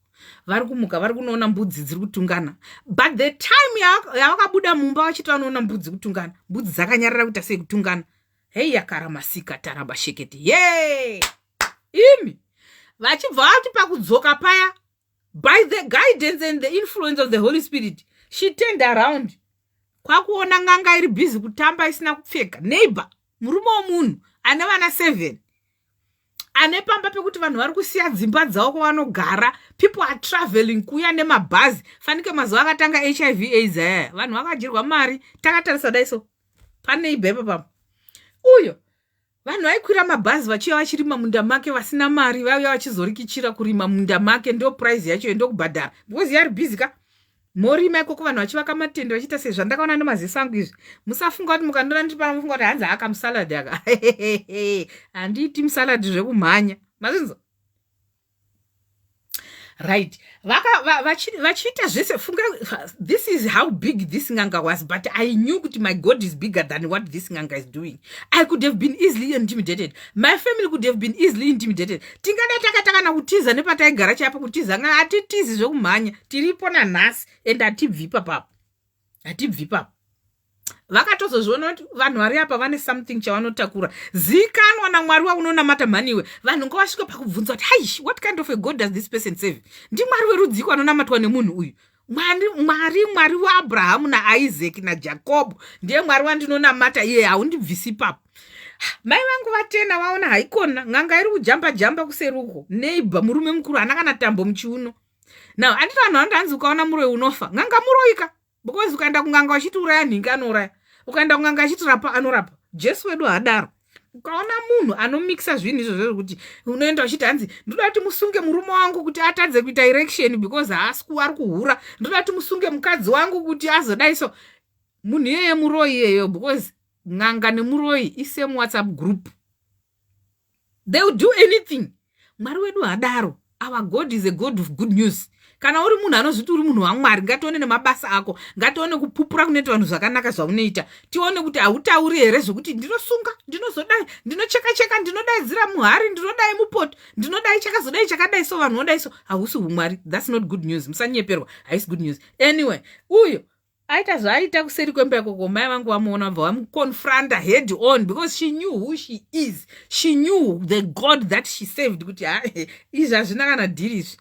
vari kumuka vari kunoona mbudzi dziri kutungana. But the time yavakabuda mumba vachitoanoona mbudzi kutungana, mbudzi dzakanyarara kuita sei kutungana. Hei yakaramasika taraba shekete ye imi vachibva vati pakudzoka paya, by the guidance and the influence of the Holy Spirit, she turned around kwakuona ng'anga iri busy kutamba isina kupfeka. Neighbor murume womunhu ane vana 7 ane pamba pekuti vanhu vari kusiya dzimba dzavo kwavanogara, people are traveling kuya nemabhazi. Fanike mazuva akatanga HIV AIDS aya vanhu vakadyirwa mari. Takatarisa daiso pane ibhebe pamba uyo vanhu vaikwira mabhazi vachiya vachirima munda make, vasina mari vauya vachizorikichira kurima munda make, ndo price yacho ndo kubhadhara because yari busy ka. morima ikoko vanhu vachivaka matende vachiita sezvandakaona nemaziso angu izvi. Musafunga kuti mukandona ndiri pano mufunga kuti hanzi aka musaladi aka. Handiiti musaladi zvekumhanya. Mazvinzo? Right. Vachiita zvese funga, this is how big this nganga was, but I knew that my God is bigger than what this nganga is doing. I could have been easily intimidated. My family could have been easily intimidated. Tingada takataka kutiza nepataigara chapo kutiza nga atitizi zvekumhanya. Tiripo na nhasi and atibvi papa. Atibvi papa. Vakatozozviona kuti vanhu vari apa vane something chavanotakura. Zikanwa naMwari waunonamata mhaniwe. Vanhu ngavasvike pakubvunza kuti hai, what kind of a God does this person serve? NdiMwari werudziko anonamatwa nemunhu uyu. Mwari waAbrahamu naIsaac naJacob ndiye Mwari wandinonamata, iye haundibvisi papo. Mai vangu vatena vaona haikona nganga iri kujamba kuseri uko. Neighbor murume mukuru ana kana tambo muchiuno. Now anditi vanhu vandanzi ukaona muroyi unofa. Nganga muroyika. Because ukaenda kunganga wachiti uraya nhingi anoraya. Ukaenda kunganga achiti rapa anorapa. Jesu wedu hadaro. Ukaona munhu anomixa zvinhu izvo zvekuti unoenda uchiti hanzi ndoda kuti musunge murume wangu kuti atadze kuita erection because haasi ari kuhura. Ndoda kuti musunge mukadzi wangu kuti azodai so. Munhu iyeye muroyi iyeyo because nganga nemuroyi isame WhatsApp group. They will do anything. Mwari wedu hadaro. Our God is a God of good news. Kana uri munhu anozviti uri munhu waMwari, ngatione nemabasa ako, ngatione kupupura kunoita vanhu zvakanaka zvaunoita. Tione kuti hautauri here zvokuti ndinosunga, ndinozodai, ndinocheka, ndinodaidzira muhari, ndinodai mupoto, ndinodai chakazodai chakadai so vanhu vodai so. Hausi umwari. That's not good news. Musanyeperwa. Haisi good news. Anyway, uyo aita zvaita kuseri kwemba ikoko. Mai vangu vamuona bva vamuconfronta head on because she knew who she is. She knew the God that she saved. Kuti izvi hazvina kana dhiri izvi.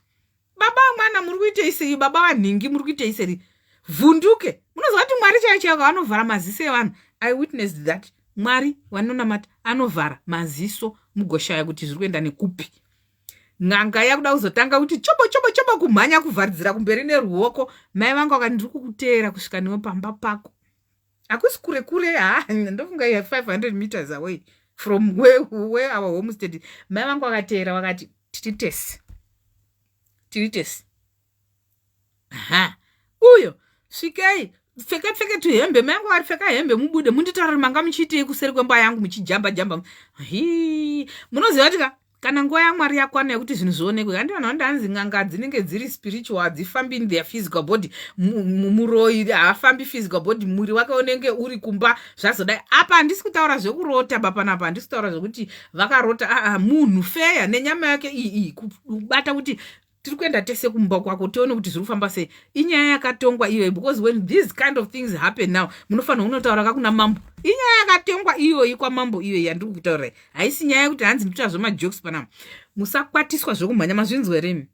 Baba mwana muri kuita iseri, baba vanhingi muri kuita iseri. Vhunduke. Munozwa kuti Mwari chaicho vanovhara maziso evanhu. I witnessed that. Mwari wanonamata anovhara maziso mugoshaya kuti zviri kuenda nekupi. Nganga yakuda kuzotanga kuti chobo kumhanya kuvharidzira kumberi neruoko. Mai vangu vakati ndiri kukuteera kusvika newe pamba pako. Hakusi kure ndofunga 500 meters away from where our homestead. Mai vangu vakateera vakati tititesi. Aha. Uyo, svikai, pfeka tuhembe, mangu ari pfeka hembe mubude, munditaurire manga muchiitei kuseri kwemba yangu muchijamba. Munoziva kuti kana nguva yaMwari yakwana yekuti zvinhu zvionekwe, kandi vanhu vandanzi nganga dzinenge dziri spiritual, hadzifambi in their physical body. Muroyi haafambi physical body, muri wake unenge uri kumba zvazodai. Apa handisi kutaura zvekurota bapanapa, handisi kutaura zvekuti vakarota, munhu feya nenyama yake kubata kuti tiri kuenda tese kumba kwako tione kuti zviri kufamba sei. Inyaya yakatongwa iyoyi because when these kind of things happen now, munofanira unotaura kakuna mambo. Inyaya yakatongwa iyoyi kwamambo iyoyi yandiri kutaura. Haisi nyaya yekuti hanzi ndikuita zvemajokes panapa. Musakwatiswa zvokumhanya, mazvinzwa remi.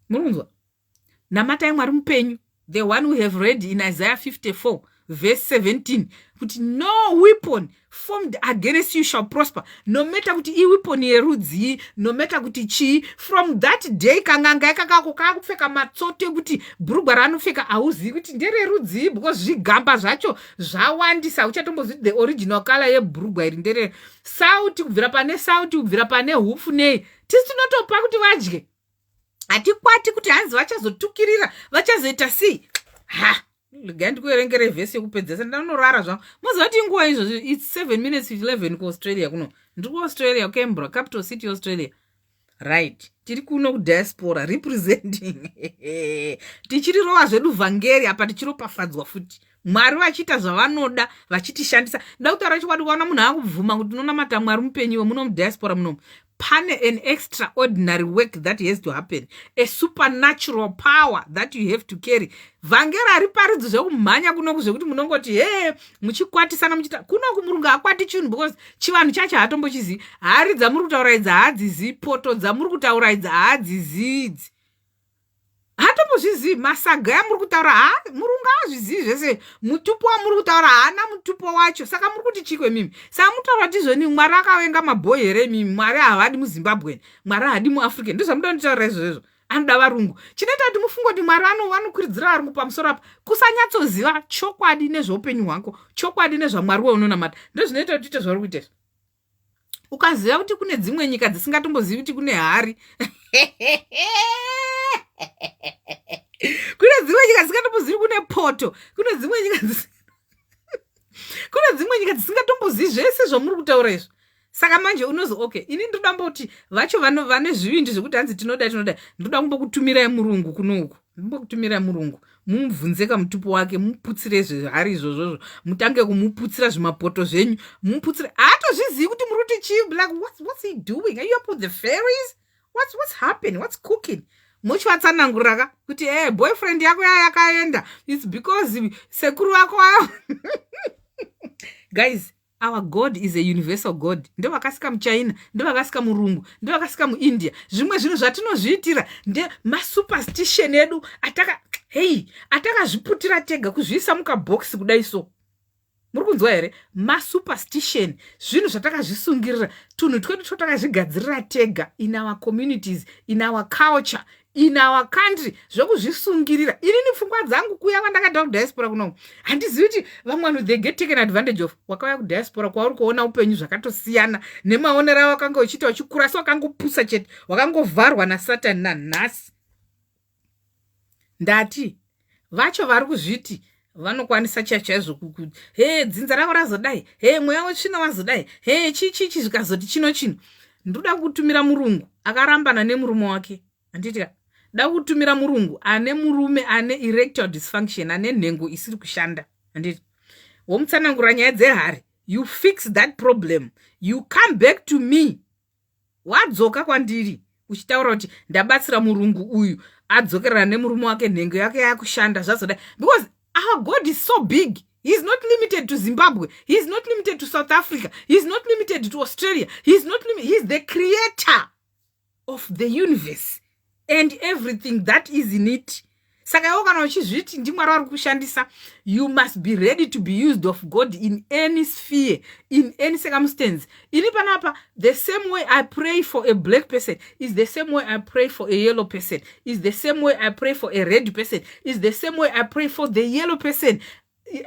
Muri kunzwa? Namatai Mwari mupenyu. The one we have read in Isaiah 54 verse 17. Kuti no weapon formed against you shall prosper. No matter kuti I weapon yerudzi, no matter kuti chi, from that day kanganga yakako kakupfeka matsote kuti bhurugwa ranopfeka hauzivi kuti ndererudzi because zvigamba zvacho zvawandisa. Uchatombozviti the original color yebhurugwa iri ndere sauti kubvira pane sauti kubvira pane hufu nei. Tisi tinotopa kuti vadye. Hatikwati kuti hanzi vachazotukirira, vachazoita sei. Gandi kuerengere vhesi yekupedzesa ndanorara zvangu. Moziva kuti nguva izvozvo it's 7 minutes to 11 kuAustralia kuno. Ndiri kuAustralia, Canberra, capital city Australia. Right. Tiri kuno kudiaspora representing. Tichirirova zvedu vhangeri apa tichiropafadzwa futi. Mwari vachiita zvavanoda vachitishandisa. Ndakutaura chikwadi kuona munhu akubvuma kuti unonamata Mwari mupenyu muno mudiaspora muno. Pane an extraordinary work that has to happen, a supernatural power that you have to carry. Vhangeri ari paridzi zvekumhanya kunoku zvekuti munongoti muchikwatisana muchita kunoku Murungu hakwati chinhu because chivanhu chacho haatombochizivi. Hari dzamuri kutaura idzi haadzizivi, poto dzamuri kutaura idzi haadzizivi. Hatombozvizivi masaga yamuri kutaura Murungu haazvizivi zvese. Mutupo wamuri kutaura haana mutupo wacho. Saka muri kuti chikwe mimi. Saka mutaura kuti zvoni Mwari akavenga mabhoyi here mimi. Mwari havadi muZimbabwe. Mwari havadi muAfrica. Ndizvo muda kutaura izvozvo. Anoda varungu. Chinoita kuti mufunge kuti Mwari vanokurudzira varungu pamusoro apa kusanyatsoziva chokwadi nezveupenyu hwako, chokwadi nezvaMwari waunonamata. Ndozvinoita kuti tiite zvauri kuita. Ukaziva kuti kune dzimwe nyika dzisingatombozivi kuti kune hari. Kune dzimwe nyika dzisingatombozivi kune poto. Kune dzimwe nyika dzisingatombozivi zvese zvamuri kutaura izvo. Saka manje unozi okay, ini ndoda mboti vacho vane zvivindi zvekuti hanzi tinoda ndoda kumbokutumirai murungu kunoku. Ndimbokutumirai murungu. Mumubvunze kamutupo wake, muputsire zvehari izvozvo, mutange kumuputsira zvimapoto zvenyu, muputsire. Haatozvizivi kuti muri kuti chii, like what's he doing? Are you up with the fairies? What's happening? What's cooking? Muchivatsanangurira kuti boyfriend yako yakaenda, it's because sekuru wako guys, our God is a universal God. Ndo vakasika muChina, ndo vakasika murungu, ndo vakasika muIndia. Zvimwe zvinhu zvatinozviitira nde masuperstition edu atakazviputira tega kuzviisa mukabox kudai so. Muri kunzwa here? Masuperstition, zvinhu zvatakazvisungirira, tunhu twedu twatakazvigadzirira tega in our communities, in our culture, in our country, zvokuzvisungirira. Inini pfungwa dzangu kuya kwandakaenda kudiaspora kuno, handizivi kuti vamwe vanhu they get taken advantage of. Wakauya kudiaspora kwauri kuona upenyu zvakatosiyana nemaonero wakanga uchiita uchikura, so wakangopusa chete, wakangovharwa naSatani nanhasi. Ndati vacho vari kuzviti vanokwanisa chaizvo dzinza rako razodai, mweya wetsvina wazodai, chichi zvikazoti chino. Ndoda kutumira murungu akarambana nemurume wake. Anditika da kutumira murungu ane murume ane erectile dysfunction, ane nhengo isiri kushanda. Anditi womutsanangura nyaya dzehari, you fix that problem, you come back to me. Wadzoka kwandiri uchitaura kuti ndabatsira murungu uyu adzokerana nemurume wake, nhengo yake yakushanda zvazodai. Because our God is so big. He is not limited to Zimbabwe. He is not limited to South Africa. He is not limited to Australia. He is the creator of the universe and everything that is in it. Saka iwo kana uchizviti ndimwari ari kushandisa, you must be ready to be used of God in any sphere, in any circumstance. Ini panapa, the same way I pray for a black person is the same way I pray for a yellow person, is the same way I pray for a red person, is the same way I pray for the yellow person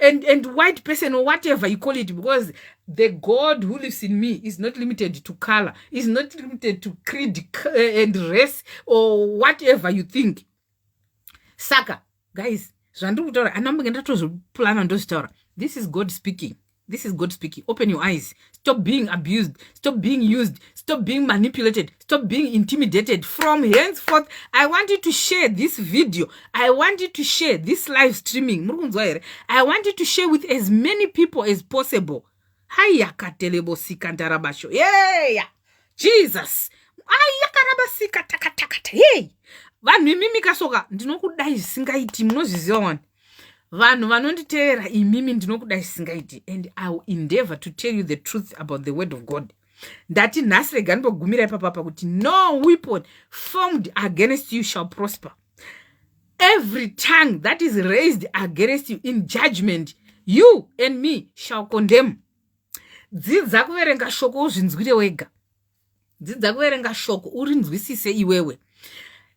and white person or whatever you call it, because the God who lives in me is not limited to color, is not limited to creed and race or whatever you think. Saka, guys, this is God speaking. This is God speaking. Open your eyes. Stop being abused. Stop being used. Stop being manipulated. Stop being intimidated. From henceforth, I want you to share this video. I want you to share this live streaming. I want you to share with as many people as possible. Yeah, Jesus. Hey. Vanhu imimi kasoka ndinokudai singaiti, munozviziva wani. Vanhu vanonditeera imimi ndinokudai singaiti, and I will endeavor to tell you the truth about the word of God. Ndati nhasi rega ndimbogumirai papapa kuti no weapon formed against you shall prosper. Every tongue that is raised against you in judgment, you and me shall condemn. Dzidza kuverenga shoko uzvinzwire wega. Dzidza kuverenga shoko urinzwisise iwewe.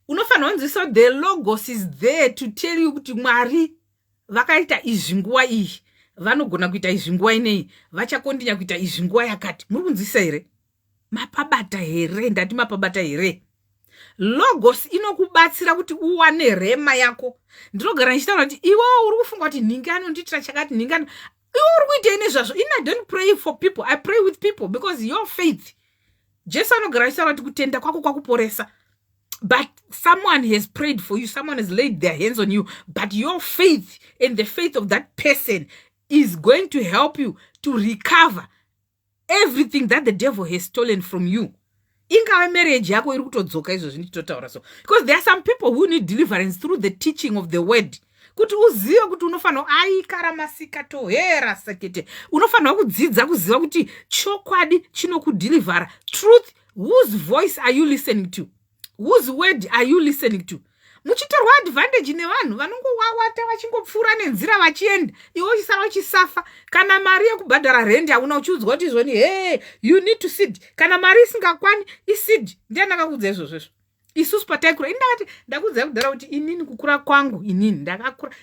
Unofanira kunzwisisa, the logos is there to tell you kuti Mwari vakaita izvi nguva iyi, vanogona kuita izvi nguva inei, vachakondinya kuita izvi nguva yakati. Muri kunzwisisa here? Mapabata here, ndati mapabata here. Logos inokubatsira kuti uwane rema yako. Ndinogara ndichitaura kuti iwewe uri kufunga kuti nhingano nditira chakati nhingano. Iwe uri kuita ine zvazvo. I don't pray for people, I pray with people, because your faith. Jesu anogara ndichitaura kuti kutenda kwako kwakuporesa. But someone has prayed for you, someone has laid their hands on you, but your faith and the faith of that person is going to help you to recover everything that the devil has stolen from you. Ingava marriage yako iri kutodzoka izvo zvinototaura so. Because there are some people who need deliverance through the teaching of the word. Kuti uzive kuti unofanira aikaramasika tohera sekete. Unofanira kudzidza kuziva kuti chokwadi chinokudeliver. Truth, whose voice are you listening to? Whose word are you listening to? Muchitorwa advantage nevanhu vanongowawata vachingopfuura nenzira vachienda, iwe uchisara uchisafa. Kana mari yekubhadhara rent hauna, uchiudzwa kuti izvoni you need to sit. Kana mari isingakwani isid. Ndiani akakudza izvozvo? Isusu pataikura indakati ndakudzai kudhara kuti inini kukura kwangu, inini ndakakura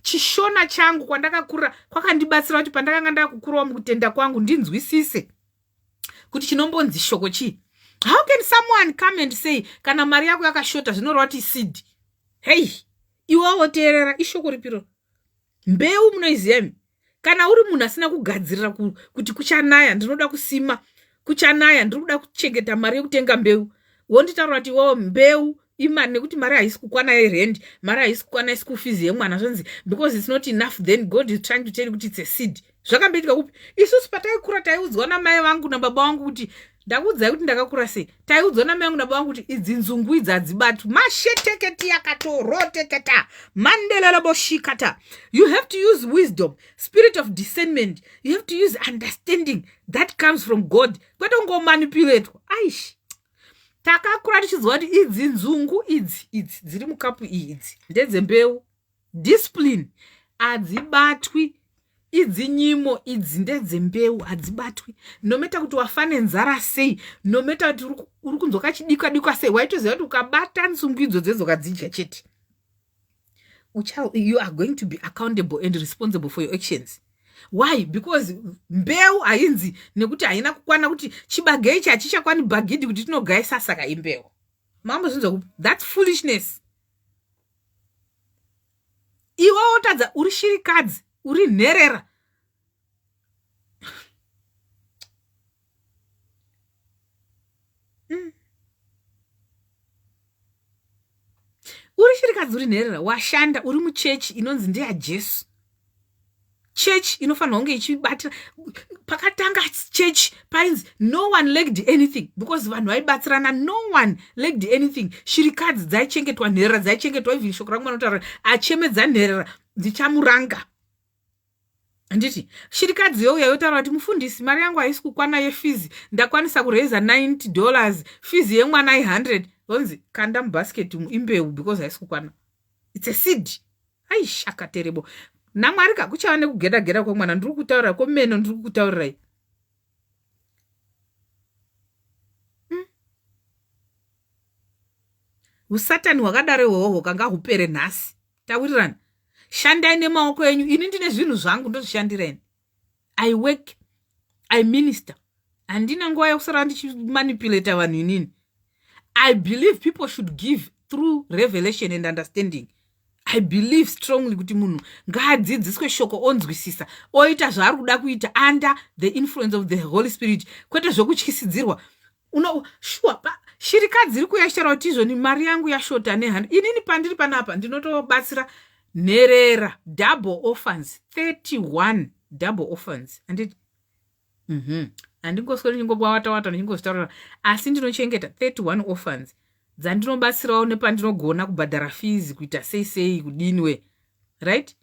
chishona changu kwandakakura kwakandibatsira kuti pandakanga ndakukurawo mukutenda kwangu ndinzwisise kuti chinombonzi shoko chii. How can someone come and say kana mari yako yakashota zvinoreva kuti seed? Hey, iwawo teerera ishoko ripiro. Mbeu munoiziva kana uri munhu asina kugadzirira kuti kuchanaya ndinoda kusima, kuchanaya ndinoda kuchengeta mari yekutenga mbeu, wonditaura kuti iwawo mbeu imani nekuti mari haisi kukwana yerend, mari haisi kukwana school fees yemwana zvanzi because it's not enough, then God is trying to tell you kuti it's a seed. Zvakamboitika kupi? Isusu pataikura taiudzwa namai vangu nababa vangu kuti ndakuudzai kuti ndakakura sei, taiudzwa namai vangu nababa vangu kuti idzi nzungu idzi hadzibatwi, masheteketi yakatoroteketa mandeleleboshikata. You have to use wisdom, spirit of discernment, you have to use understanding that comes from God, kwete kungomanipulatewa. Aish, takakura tichiziva kuti idzi nzungu idzi dziri mukapu idzi ndedzembeu. Discipline hadzibatwi, idzi nyimo idzi ndedzembeu hadzibatwi. Nometa kuti wafane nzara sei, nometa kuti uri kunzoka chidikwa sei, waitoziva kuti ukabata nzungu idzo dzedzokadzidya chete, you are going to be accountable and responsible for your actions. Why? Because mbeu hainzi nekuti haina kukwana kuti chibage ichi hachichakwani bagidhi kuti tinogaisa saka imbeu. Mambo zvinzwa, that's foolishness. Iwe wotadza uri shirikadzi, uri nherera. Uri shirikadzi uri nherera, washanda uri muchechi inonzi ndeyaJesu. Church inofanira kunge ichibatira pakatanga church painzi no one lacked anything because vanhu vaibatsirana, no one lacked anything. Shirikadzi dzaichengetwa, nherera dzaichengetwa, even shoko rangu vanotaura achemedza nherera dzichamuranga. Anditi shirikadzi youya yotaura kuti mufundisi mari yangu haisi kukwana yefees, ndakwanisa kureza $90, fees yemwana i100, onzi kanda mubasket imbeu because haisi kukwana. It's a seed. Aish, akaterebo. Namwari kakuchava nekugeda-geda kwemwana, ndiri kutaura komeno, ndiri kutaurirai. Usatani hwakadaro ihwohwo kanga hupere nhasi. Tawirirana. Shandai nemaoko enyu, ini ndine zvinhu zvangu ndozvishandiraini. I work, I minister. Handina nguva yokusara ndichimanipulata vanhu inini. I believe people should give through revelation and understanding. I believe strongly kuti munhu ngaadzidziswe shoko onzwisisa, oita zvaari kuda kuita under the influence of the Holy Spirit, kwete zvokutyisidzirwa. Sure, shirikadzi iri kuyashara kuti izvoni mari yangu yashota nehanda. Inini pandiri panapa ndinotobatsira nherera double orphans, 31 double orphans. Anditi handingosweri ndingobwawata ndingozvitaurira, asi ndinochengeta 31 orphans dzandinobatsirawo nepandinogona kubhadhara fees, kuita sei kudiniwe, right?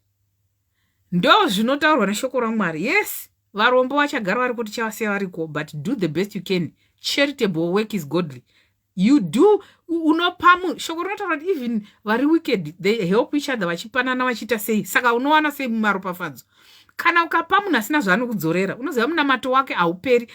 Ndo zvinotaurwa neshoko raMwari. Yes, varombo vachagara vari kuti chavasiya variko, but do the best you can. Charitable work is godly. You do unopamu. Shoko rinotaura kuti even vari wicked they help each other, vachipanana vachiita sei. Saka unowana sei mumaropafadzo. Kana ukapa munhu asina zvaanokudzorera, unoziva munamato wake hauperi.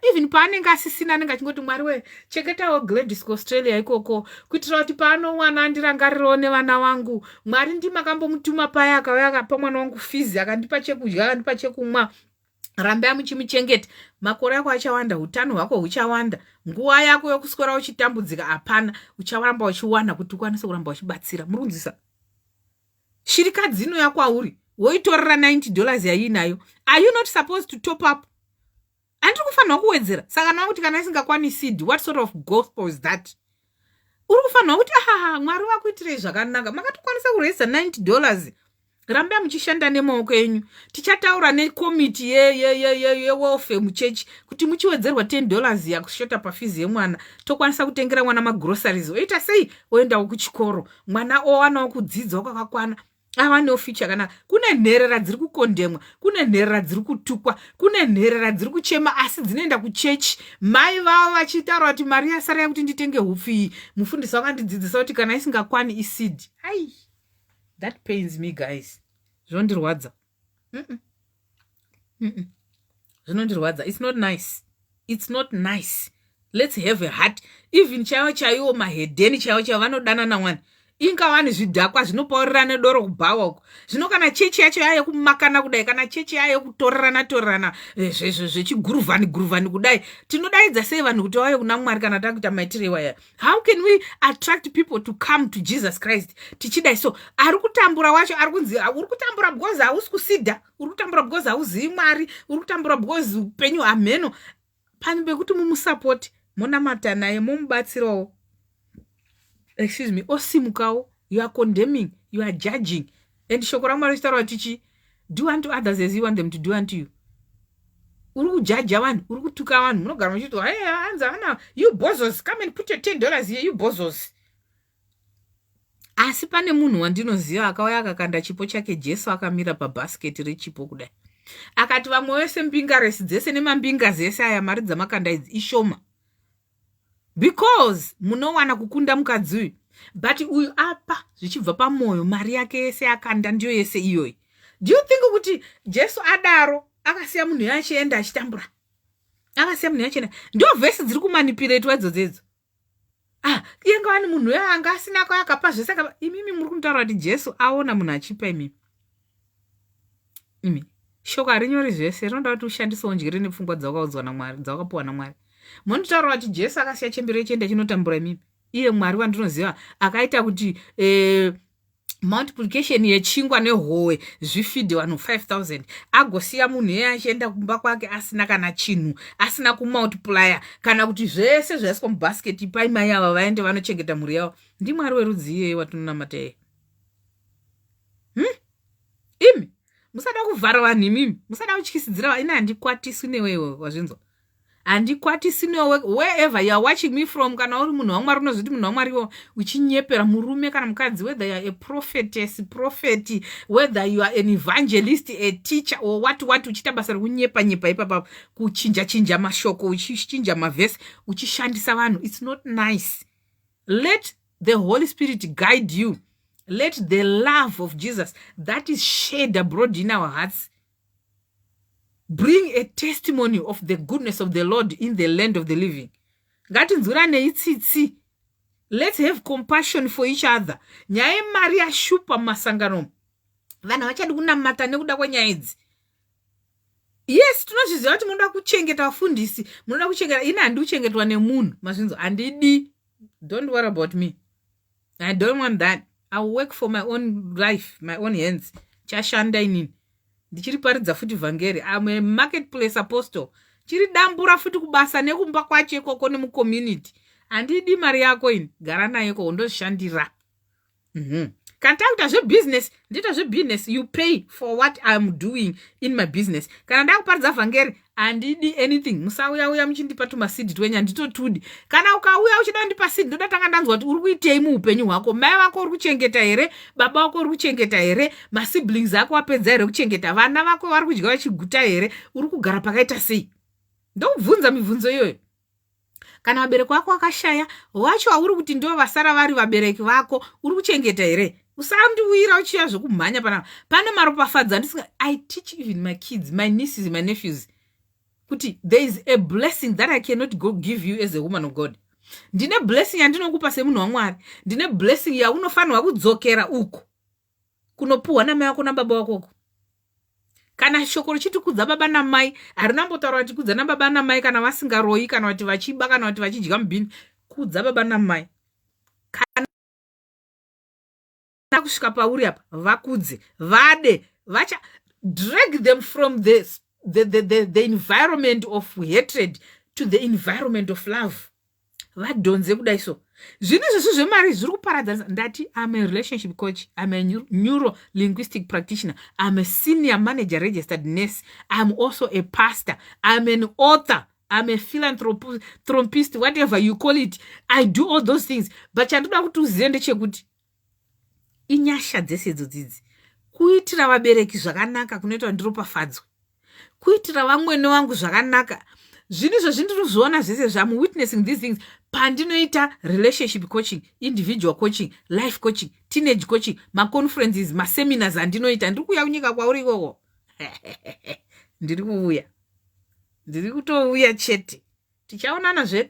Even paanenge asisina anenge achingoti Mwari we chengetawo Gladys kuAustralia ikoko, kuitira kuti paanowana ndirangarirewo nevana vangu. Mwari ndimakambomutuma paya akauya akapa mwana wangu fees, akandipa chekudya, akandipa chekumwa. Rambai muchimuchengeta. Makore ako achawanda, utano hwako huchawanda, nguva yako yokuswera uchitambudzika hapana, ucharamba uchiwana kuti ukwanise kuramba uchibatsira. Murunzisa. Shirikadzi ino yakwauri woitorera $90 yainayo. Are you not supposed to top up? Andiri kufanirwa kuwedzera. Saka nakuti kana isingakwani seed, what sort of gospel is that? Uri kufanirwa kuti Mwari wakuitirei zvakanaka, makatokwanisa kureza $90. Rambai muchishanda nemaoko enyu. Tichataura nekomiti ye-welfare muchechi kuti muchiwedzerwa $10 yakushota pafees yemwana, tokwanisa kutengera mwana magroceries. Oita sei? Oendawo kuchikoro, mwana owanawo kudzidza kwakakwana, avanewo future kana. Kune nherera dziri kukondemwa, kune nherera dziri kutukwa, kune nherera dziri kuchema asi dzinoenda kuchechi. Mai vavo vachitaura kuti mari yasara yakuti nditenge hupfu iyi, mufundisi wakandidzidzisa kuti kana isingakwani iseed. Ai, that pains me guys. Zvondirwadza. Zvinondirwadza. It's not nice. It's not nice. Let's have a heart. Even chaiwo mahedheni chaiwo vanodana naMwari. ingawani zvidhakwa zvinopaurira nedoro kubhawa uko. Zvino kana chechi yacho yayo kumakana kudai, kana chechi yayo kutorerana zvechiguruvhani kudai, tinodaidza sei vanhu kuti vauye kuna Mwari kana takuita maitirei waya? How can we attract people to come to Jesus Christ tichidai so? Ari kutambura wacho ari kunzi uri kutambura because hausi kusidha, uri kutambura because hauzivi Mwari, uri kutambura because upenyu hameno. Pani pekuti mumusapoti, munamata naye, mumubatsirawo. Excuse me, osimukawo, you are condemning, you are judging. And shoko raMwari richitaura tichi, do unto others as you want them to do unto you. Uri kujaja vanhu, uri kutuka vanhu, munogara muchiti, hey, Anza, you bozos, come and put your $10 here, you bozos. Asi pane munhu wandinoziva akauya akakanda chipo chake Jesu akamira pabhasiketi rechipo kudai. Akati vamwe vese mbinga resi dzese nemambinga zese aya mari dzamakanda idzi ishoma. Because munowana kukunda mukadzi uyu. But uyu apa zvichibva pamwoyo mari yake yese akanda ndiyo yese iyoyi. Do you think kuti Jesu adaro akasiya munhu yachienda achitambura? Akasiya munhu yachienda. Ndio vhesi dziri kumanipulate idzodzo. Yenga wani munhu yanga asina kwa akapa zvese akapa. Imimi muri kuntaura kuti Jesu aona munhu achipa imimi. Shoko harinyori zvese, rinoda kuti ushandisewo njere nepfungwa dzawakaudzwa naMwari, dzawakapuwa naMwari. Munitaura kuti Jesu akasiya chembere chienda chinotambura imimi. Iye Mwari wandinoziva akaita kuti multiplication yechingwa nehowe zvifidhe vanhu 5,000 agosiya munhu yeye achienda kumba kwake asina kana chinhu, asina kumultiplya kana kuti zvese zvaiswa mubhasiketi paimai ava vaende vanochengeta mhuri yavo. NdiMwari werudzi iyeye watinonamata iye. Imi musada kuvhara vanhu imimi, musada kutyisidzira ina handikwatiswi newewe wazvinzwa. Handikwatisi newe wherever you are watching me from, kana uri munhu waMwari unozviti munhu waMwari uchinyepera murume kana mukadzi, whether you are a prophetess, prophet, whether you are an evangelist, a teacher or what uchita basa rekunyepa ipapa kuchinja mashoko, uchichinja mavhesi, uchishandisa vanhu. It's not nice. Let the Holy Spirit guide you. Let the love of Jesus that is shed abroad in our hearts bring a testimony of the goodness of the Lord in the land of the living. Ngatinzwirane itsitsi. Let's have compassion for each other. Nyaya mari yashupa masangano. Vanhu vachadi kunamata nekuda kwenyaya idzi. Yes, tinozviziva kuti munoda kuchengeta vafundisi, munoda kuchengeta, ina handi kuchengetwa nemunhu, mazvinzo handidi. Don't worry about me. I don't want that. I work for my own life, my own hands. Chashanda inini. Ndichiri paridza futi vhangeri. I'm a marketplace apostle. Chiri dambura futi kubasa nekumba kwache ikoko nemucommunity. Handidi mari yako ini. Gara nayo ko undoshandira. Kana takuita zvebusiness, ndita zvebusiness, you pay for what I'm doing in my business. Kana ndakuparidza vhangeri, handidi anything. Musauya muchindipa tumasidi twenya nditotudi. Kana ukauya uchida kundipa seed, ndoda tanga ndanzwa kuti uri kuitei muupenyu hwako. Mai vako uri kuchengeta here, baba vako uri kuchengeta here, masiblings ako wapedza here kuchengeta, vana vako vari kudya vachiguta here, uri kugara pakaita sei? Ndokubvunza mibvunzo iyoyo. Kana vabereki vako vakashaya, wacho hauri kuti ndio vasara vari vabereki vako, uri kuchengeta here? Usandiwira uchiya zvokumhanya pane maropafadza ndisinga. I teach even my kids, my nieces, my nephews, kuti there is a blessing that I cannot go give you as a woman of God. Ndine blessing yandinokupa semunhu waMwari. Ndine blessing yaunofanirwa kudzokera uko kunopuhwa namai vako nababa vako uko. Kana shoko richiti kudza baba namai, harinambotaura kuti kudza nababa namai kana vasingaroyi, kana kuti vachiba, kana kuti vachidya mubhini. Kudza baba namai. Kana kusvika pauri apa, vakudze, vade, vacha drag them from the environment of hatred to the environment of love. Vadonze kudai so. Zvino izvozvo zvemari zviri kuparadzanisa. Ndati I'm a relationship coach, I'm a neuro linguistic practitioner, I'm a senior manager registered nurse, I'm also a pastor, I'm an author, I'm a philanthropist, whatever you call it. I do all those things. But chandoda kuti uzive ndechekuti inyasha dzese dzodzi kuitira vabereki zvakanaka kunoita ndiropafadzwe, kuitira vamwene vangu zvakanaka. Zvinizvo zvindinozviona zvese I'm witnessing these things pandinoita relationship coaching, individual coaching, life coaching, teenage coaching, maconferences, maseminars andinoita. Ndiri kuuya kunyika kwauri ikoko. Ndiri kuuya. Ndiri kutouya chete. Tichaonana zvedu.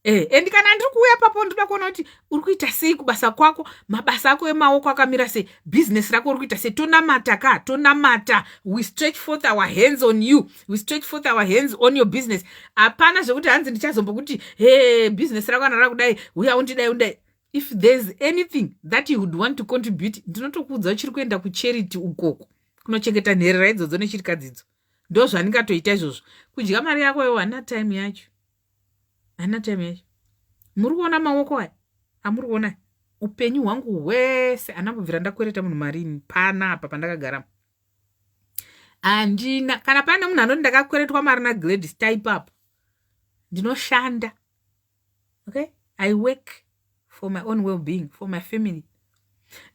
And kana ndiri kuuya papo ndoda kuona kuti uri kuita sei kubasa kwako, mabasa ako emaoko akamira sei, business rako uri kuita sei. Tonamata, we stretch forth our hands on you, we stretch forth our hands on your business. Hapana zvekuti hanzi ndichazombokuti business rako anara kudai, uya undidai. If there's anything that you would want to contribute, ndinotokuudza uchiri kuenda kucharity ukoko kunochengeta nherera idzodzo nechirikadzidzo. Ndo zvandingatoita izvozvo. Kudya mari yako iwo hana time yacho. Muri kuona maoko aya? Amuri kuona? Upenyu hwangu hwese anambobvira ndakwereta munhu marini pana apa pandakagara. Andina kana pane munhu anoti ndakakweretwa mari naGladys type up. Ndinoshanda. Okay? I work for my own well-being, for my family.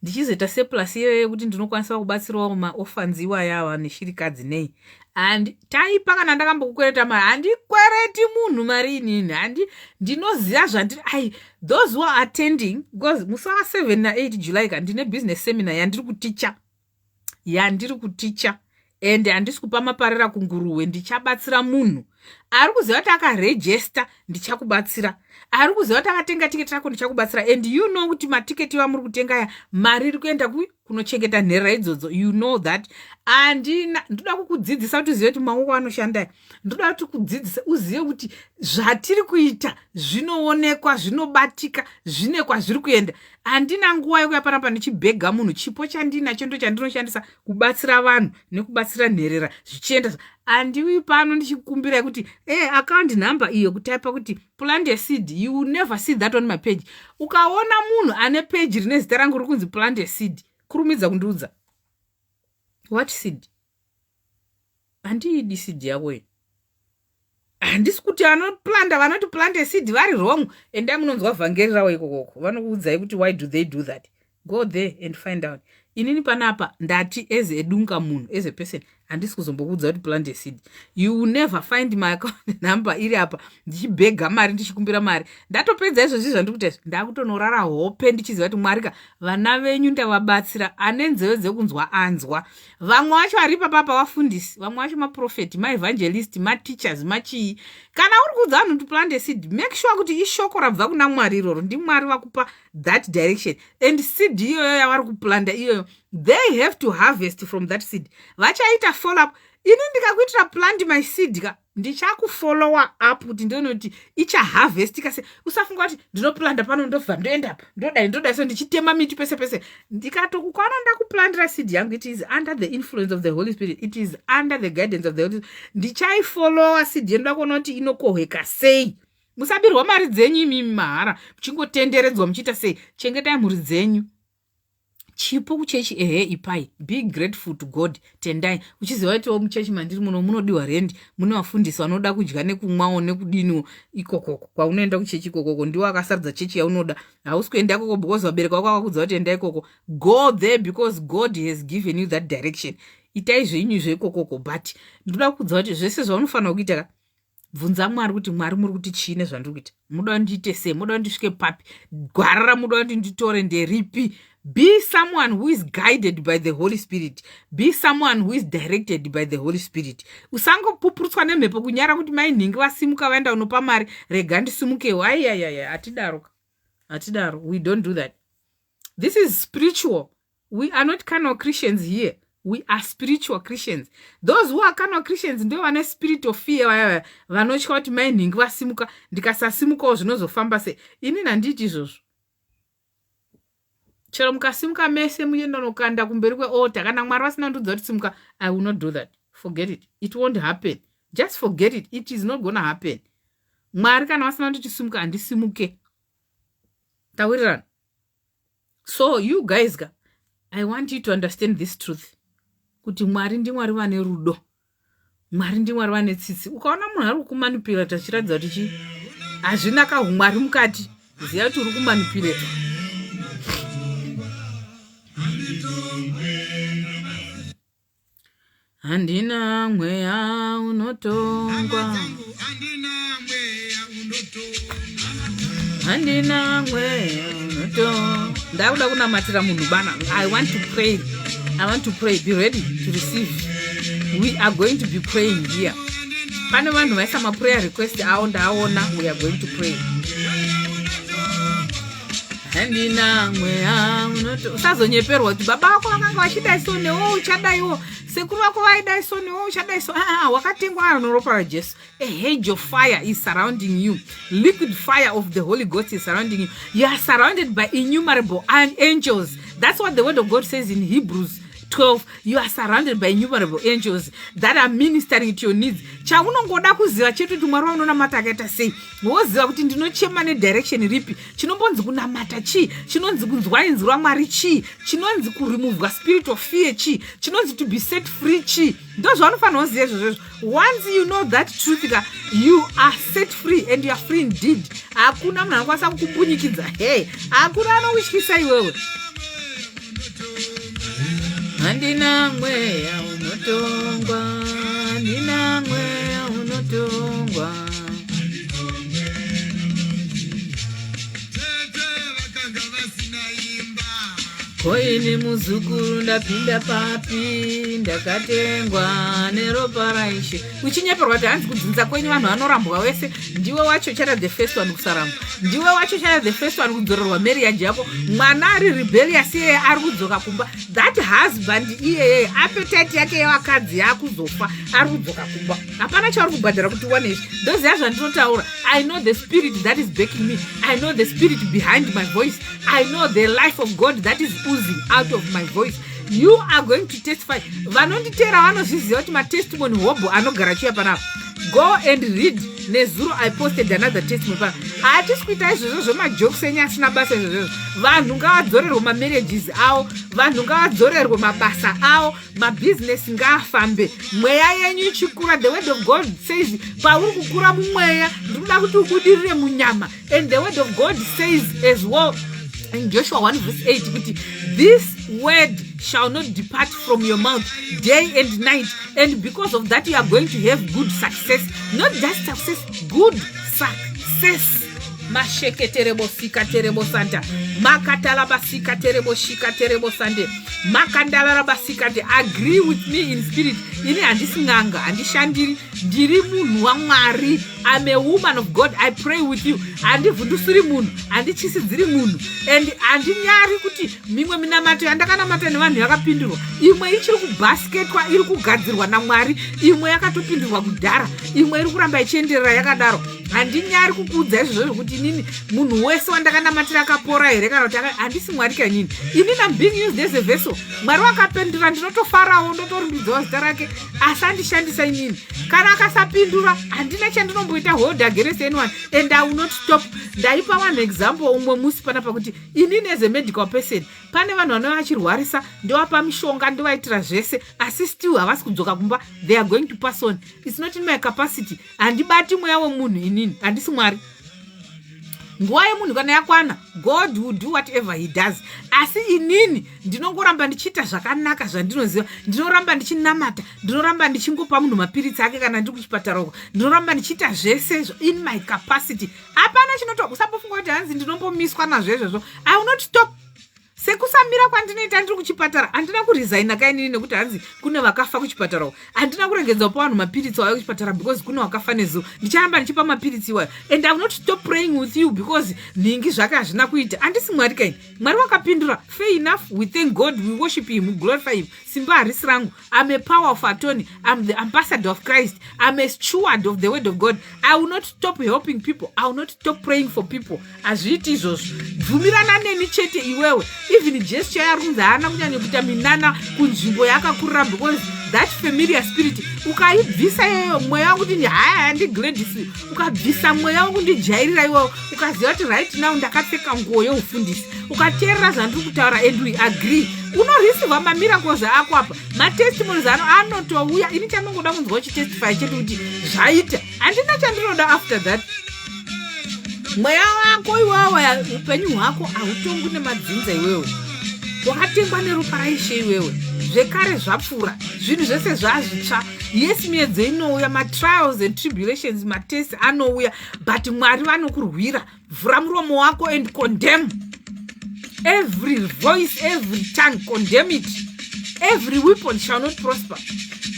Ndichizoita surplus iyoyo yekuti ndinokwanisa kubatsirawo maorphans iwaya ava neshirikadzi nei. And taipa kana ndakambokukwereta mari, handikwereti munhu mari inini, ndinoziva zvandiri. Those who are attending, because musi wa 7 na 8 July ndine business seminar yandiri kuticha. And handisi kupa maparera kunguruwe, ndichabatsira munhu. Ari kuziva kuti akaregister ndichakubatsira. Ari kuziva kuti akatenga tiketi rako ndichakubatsira. And you know kuti matiketi wamuri kutenga ya mari iri kuenda kunochengeta nherera idzodzo. You know that. And ndoda kukudzidzisa kuti uzive kuti maoko anoshanda. Ndoda kuti kudzidzisa uzive kuti zvatiri kuita zvinoonekwa, zvinobatika, zvine kwazviri kuenda. Handina nguva yekuya panapa ndichibhega munhu. Chipo chandinacho ndo chandinoshandisa kubatsira vanhu nekubatsira nherera zvichienda. Andiwi pano ndichikumbira kuti account number iyo kutaipa kuti plant a seed. You will never see that on my page. Ukaona munhu ane page rine zita rangu riri kunzi plant a seed, kurumidza kundiudza. What seed? Handidi seed yako. Handisi kuti vanoti plant a seed vari wrong. Enda munonzwa vhangeri rawo ikokoko. Vanokuudzai kuti why do they do that? Go there and find out. Inini panapa ndati as a dunga munhu, as a person, handisi kuzombokuudza kuti plant a seed. You will never find my account number iri apa ndichibhega mari ndichikumbira mari. Ndatopedza izvo zvizvo ndikuti ndakutonorara hope ndichiziva kuti Mwari vana venyu ndavabatsira, ane nzeve dzekunzwa anzwa. Vamwe vacho vari papa vafundisi, vamwe vacho maprofeti, maevangelist, mateachers, machii. Kana uri kuudza vanhu kuti plant a seed, make sure kuti ishoko rabva kuna Mwari iroro. Mwari vakupa that direction. And seed iyoyo yavari kuplanta iyoyo, they have to harvest from that seed. Vachaita follow up. Ini ndikakuitira plant my seed ndichakufollowa up kuti ndione kuti icha harvest kase. Usafunga kuti ndinoplanta pano ndobva ndoenda apa ndodai so ndichitema miti pese. Ndikatokukwana ndakuplantira seed yangu, it is under the influence of the Holy Spirit, it is under the guidance of the Holy Spirit. Ndichaifollowa seed yendoda kuona kuti inokohweka sei. Musabirwa mari dzenyu imi mahara muchingotenderedzwa muchiita sei. Chengetai mhuri dzenyu. Chipo kuchechi ipai, be grateful to God. Tendai uchiziva kuti muchechi mandiri munodiwa rendi, mune vafundisi vanoda kudya nekumwawo nekudini ikokoko. Kwaunoenda kuchechi ikokoko ndiwo akasaridza chechi yaunoda. Hausi kuenda ikoko because vabereka vako vakudza kuti enda ikoko. Go there because God has given you that direction. Itai zvenyu zveikokoko, but ndoda kudza kuti zvese zvaunofanira kuita bvunza Mwari kuti Mwari muri kuti chine zvandiri kuita. Munoda ndiite sei? Munoda ndisvike papi? Gwarara munoda nditore nderipi? Be someone who is guided by the Holy Spirit. Be someone who is directed by the Holy Spirit. Usangopupurutswa nemhepo kunyara kuti mai nhingi vasimuka vaenda unopa mari rega ndisimukewo. Atidaro. We don't do that. This is spiritual. We are not carnal Christians here. We are spiritual Christians. Those who are carnal Christians ndio vane spirit of fear vanotya kuti mai nhingi vasimuka ndikasasimukawo zvinozofamba sei. Ini handiti izvozvo. Chero mukasimuka mese muenda nokanda kumberi kwealtar kana Mwari vasina kundudza kuti simuka, I will not do that. Forget it. It won't happen. Just forget it. It is not going to happen. Mwari kana vasina kuti simuka handisimuke. Tawirirana. So you guys, I want you to understand this truth. Kuti Mwari ndi Mwari vane rudo. Mwari ndi Mwari vane tsitsi. Ukaona munhu ari kumanipulata achiratidza kuti hazvina kahumwari mukati, ziva kuti uri kumanipulata. Handina mweya unotongwa, handina mweya unotongwa. Ndakuda kunamatira munhu bana. I want to pray. Be ready to receive. We are going to be praying here. pane vanhu vaisa maprayer request avo ndaona. We are going to pray. Handina mweya unoto usazonyeperwa kuti baba vako vakanga vachidai so newo uchadaiwo, sekuru vako vaidai so newo uchadai so. Wakatengwa neropa raJesu. A hedge of fire is surrounding you. Liquid fire of the Holy Ghost is surrounding you. You are surrounded by innumerable angels. That's what the word of God says in Hebrews 12. You are surrounded by innumerable angels that are ministering to your needs. Chaunongoda kuziva chetu kuti Mwari unonamata akaita sei. Woziva kuti ndinochema nedirection ripi. Chinombonzi kunamata chi. Chinonzi kunzwa inzwi raMwari chi. Chinonzi kuremovwa spirit of fear chi. Chinonzi to be set free chi. Ndozvanofanira kuziva izvozvo. Once you know that truth, you are set free and you are free indeed. Hakuna munhu anokwanisa kukubunyikidza. Hey, hakuna anokutyisa iwewe. Handina mweya unotongwa, handina mweya unotongwa. Koini muzukuru ndapinda papi, ndakatengwa neropa raIshe. Uchinyeperwa kuti hanzi kudzinza kwenyu vanhu vanorambwa wese. Ndiwe wacho chara the first one kusaramba. Ndiwe wacho chara the first one kudzorerwa marriage yako. Mwana ari rebellious yeye ari kudzoka kumba. That husband iyeye appetite yake yevakadzi yakuzofa ari kudzoka kumba. Hapana chauri kubhadhara kuti uwane izvi. Ndoziva zvandinotaura. I know the spirit that is backing me. I know the spirit behind my voice. I know the life of God that is oozing out of my voice. You are going to testify. Vanonditera vanozviziva kuti matestimony hobo anogara chiya panapa. Go and read. Nezuro I posted another testimony panapa. Hatisi kuita izvozvo zvemajokes enyu asina basa izvozvo. Vanhu ngavadzorerwe mamarriages avo. Vanhu ngavadzorerwe mabasa avo. Mabusiness ngaafambe. Mweya yenyu ichikura. The word of God says pauri kukura mumweya ndinoda kuti ubudirire munyama. And the word of God says as well in Joshua 1 verse 8, this word shall not depart from your mouth day and night. And because of that, you are going to have good success. Not just success, good success. Masheke terebo sika terebo santa. Makatala basika terebo shika terebo sande. Makandala basika te. Agree with me in spirit. Ini andisinganga, andishandiri, ndiri munhu waMwari. I'm a woman of God. I pray with you. Andivhundusiri munhu, andichisidziri munhu. And andinyari kuti mimwe minamato yandakanamata nevanhu yakapindurwa. Imwe ichiri kubasketwa iri kugadzirwa naMwari. Imwe yakatopindurwa kudhara. Imwe iri kuramba ichienderera yakadaro. Handinyari kukuudza izvozvo kuti inini munhu wese wandakanamatira akapora here kana kuti handisi Mwari kanyini. Inini am being used as a vessel. Mwari wakapindura ndinotofarawo ndotorumbidzawo zita rake asi andishandisa inini. Kana akasapindura handina chandinomboita hold against anyone and I will not stop. Ndaipa one example umwe musi panapa kuti inini as a medical person pane vanhu vanova vachirwarisa ndovapa mishonga ndovaitira zvese asi still havasi kudzoka kumba. They are going to pass on. It's not in my capacity. Handibati mweya wemunhu inini. Handisi Mwari. Nguva yemunhu kana yakwana, God will do whatever he does. Asi inini ndinongoramba ndichiita zvakanaka zvandinoziva. Ndinoramba ndichinamata, ndinoramba ndichingopa munhu mapiritsi ake kana ndiri kuchipatara uko. Ndinoramba ndichiita zvese in my capacity. Hapana chinoto usambofunga kuti hanzi ndinombomiswa nazvo izvozvo. I will not stop. Sekusamira kwandinoita ndiri kuchipatara handina kuresigna kainini nekuti hanzi kune vakafa kuchipatara uko. Handina kurengedza kupa vanhu mapiritsi wayo kuchipatara because kune vakafa nezuva. Ndicharamba ndichipa mapiritsi iwayo. And I will not stop praying with you because nhingi zvake hazvina kuita. Handisi Mwari kaini. Mwari wakapindura. Fair enough. We thank God. We worship him. We glorify him. Simba harisi rangu. I'm a power of attorney. I'm the ambassador of Christ. I'm a steward of the word of God. I will not stop helping people. I will not stop praying for people. Hazviiti izvozvo. Bvumirana neni chete iwewe. Even gesture yarunzi haana kunyanya kuita minana kunzvimbo yakakurira because that familiar spirit ukaibvisa iyoyo mweya wangu kuti haya handigladisi. Ukabvisa mweya wangu ndijairira iwewe ukaziva kuti right now ndakapfeka nguo yeufundisi ukateerera zvandiri kutaura and we agree unoreceiva mamiracles ako apa. Matestimonies anotouya. Ini chanongoda kunzwa uchitestify chetu kuti zvaita. Handina chandinoda after that. Mweya wako iwewe upenyu hwako hautongu nemadzinza iwewe. Wakatengwa neropa raIshe iwewe. Zvekare zvapfuura. Zvinhu zvese zvazvitsva. Yes, miyedzo inouya, matrials and tribulations, matests anouya, but Mwari vanokurwira. Vhura muromo wako and condemn. Every voice, every tongue, condemn it. Every weapon shall not prosper.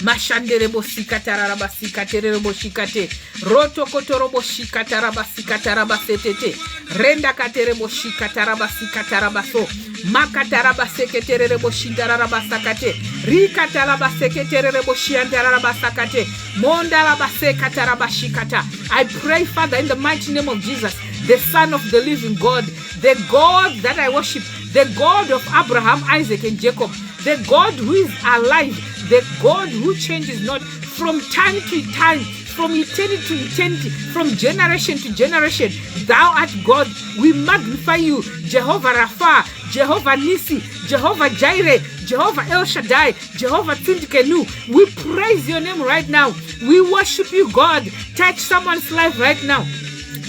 mashanderebo sikatararabasikatelebo shikate rotokotorobo shikatarabasikatarabasetete renda katerebo shikatarabasikatarabasoo makatarabaseketerebo shindararabasakate rikatarabaseketerebo shiandararabasakate mondarabasekatarabasikata. I pray, Father, in the mighty name of Jesus, the Son of the living God, the God that I worship, the God of Abraham, Isaac, and Jacob, the God who is alive, the God who changes not from time to time, from eternity to eternity, from generation to generation. Thou art God. We magnify you, Jehovah Rapha, Jehovah Nisi, Jehovah Jireh, Jehovah El Shaddai, Jehovah Tsidkenu. We praise your name right now. We worship you, God. Touch someone's life right now.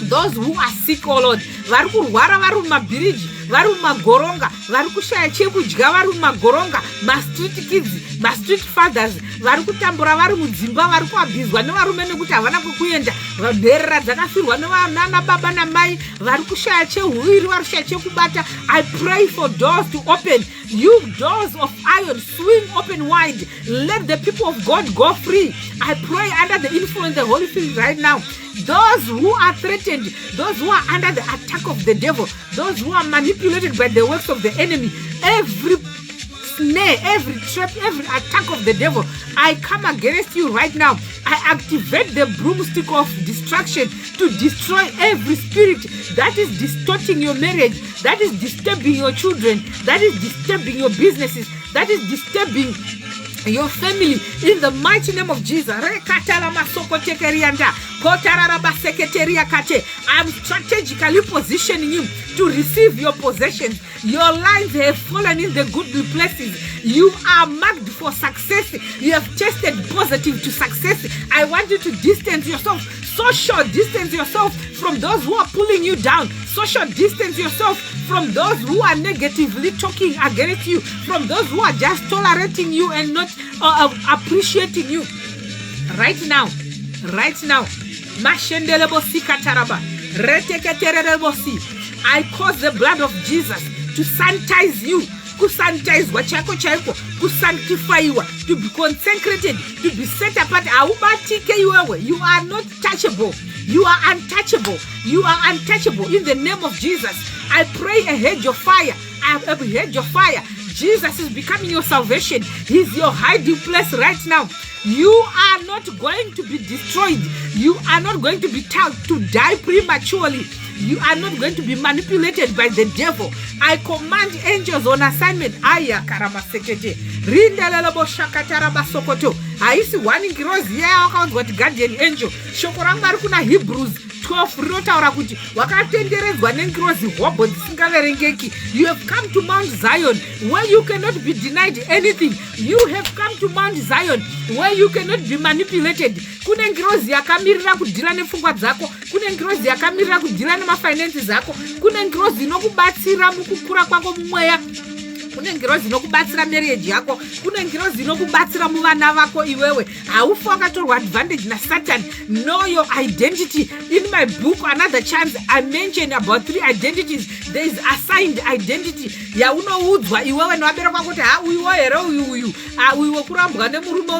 Those who are sick, oh Lord, vari kurwara vari mumabhiriji, vari mumagoronga, vari kushaya chekudya vari mumagoronga, mastreet kids, mastreet fathers, vari kutambura vari mudzimba, vari kuabhizwa nevarume nekuti havana kwekuenda, nherera dzakafirwa nana baba namai, vari kushaya chehuviri, vari kushaya chekubata. I pray for doors to open. You doors of iron, swing open wide. Let the people of God go free. I pray under the influence of the Holy Spirit right now. Those who are threatened, those who are under the attack of the devil, those who are manipulated by the works of the enemy, every snare, every trap, every attack of the devil, I come against you right now. I activate the broomstick of destruction to destroy every spirit that is distorting your marriage, that is disturbing your children, that is disturbing your businesses, that is disturbing your family, in the mighty name of Jesus. I am strategically positioning you to receive your possessions. Your lives have fallen in the good places. You are marked for success. You have tested positive to success. I want you to distance yourself, social distance yourself from those who are pulling you down. Social distance yourself from those who are negatively talking against you, from those who are just tolerating you and not appreciating you. Right now, I cause the blood of Jesus to sanitize you, to sanitize wachako chaiko, to sanctify you, to be consecrated, to be set apart. You are not touchable. You are untouchable. You are untouchable in the name of Jesus. I pray a hedge of fire. I have a hedge of fire. Jesus is becoming your salvation. He's your hiding place right now. You are not going to be destroyed. You are not going to be told to die prematurely. You are not going to be manipulated by the devil. I command angels on assignment. Aya karamasekete. Rindelelebo shakataraba sokoto. Aisi wani ngirozi ya wakaunzwa ti guardian angel. Shokora mari kuna Hebrews 12 rinotaura kuti wakatenderedzwa nengirozi hobho dzisingaverengeki. You have come to Mount Zion where you cannot be denied anything. You have come to Mount Zion where you cannot be manipulated. Kune ngirozi yakamirira kudhira nepfungwa dzako. Kune ngirozi yakamirira kudhira nemafinances zako. Kune ngirozi inokubatsira mukukura kwako mumweya. Kune ngirozi inokubatsira marriage yako. Kune ngirozi inokubatsira muvana vako iwewe. Haufi wakatorwa advantage na Satan. Know your identity. In my book, Another Chance, I mentioned about 3 identities. There is assigned identity. Yaunoudzwa iwewe newabereka kuti uyu here uyu. Uyu kurambwa nemurume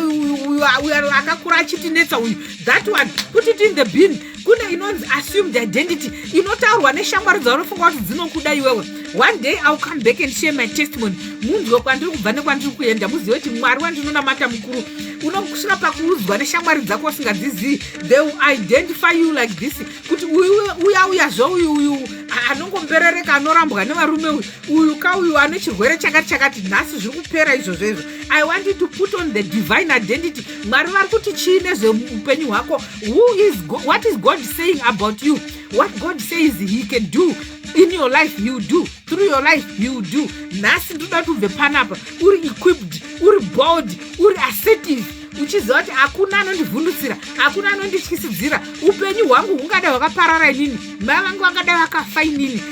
uyu akakura achitinetsa uyu. That one, put it in the bin. Kune inonzi assumed identity. Inotaurwa neshamwari dzaunofunga kuti dzinokuda iwewe. One day I'll come back and share my testimony. Munhu kwandiri kubva nekwandiri kuenda muzive kuti Mwari wandinonamata mukuru. Unokusvika pakuudzwa neshamwari dzako usingadzizivi. They will identify you like this. Kuti uya zvo uyu anongomberereka anorambwa nevarume uyu kauyu ane chirwere chakati nhasi zviri kupera izvozvo. I want you to put on the divine identity. Mwari vari kuti chii nezveupenyu hwako. What is God saying about you? What God says he can do in your life, you do. Through your life, you do. Nasi ndoda kubve panapa uri equipped, uri bold, uri assertive, uchiziva kuti hakuna anondivhundutsira, hakuna anondityisidzira. Upenyu hwangu hungada hwakaparara inini, mai vangu vangada vakafa inini.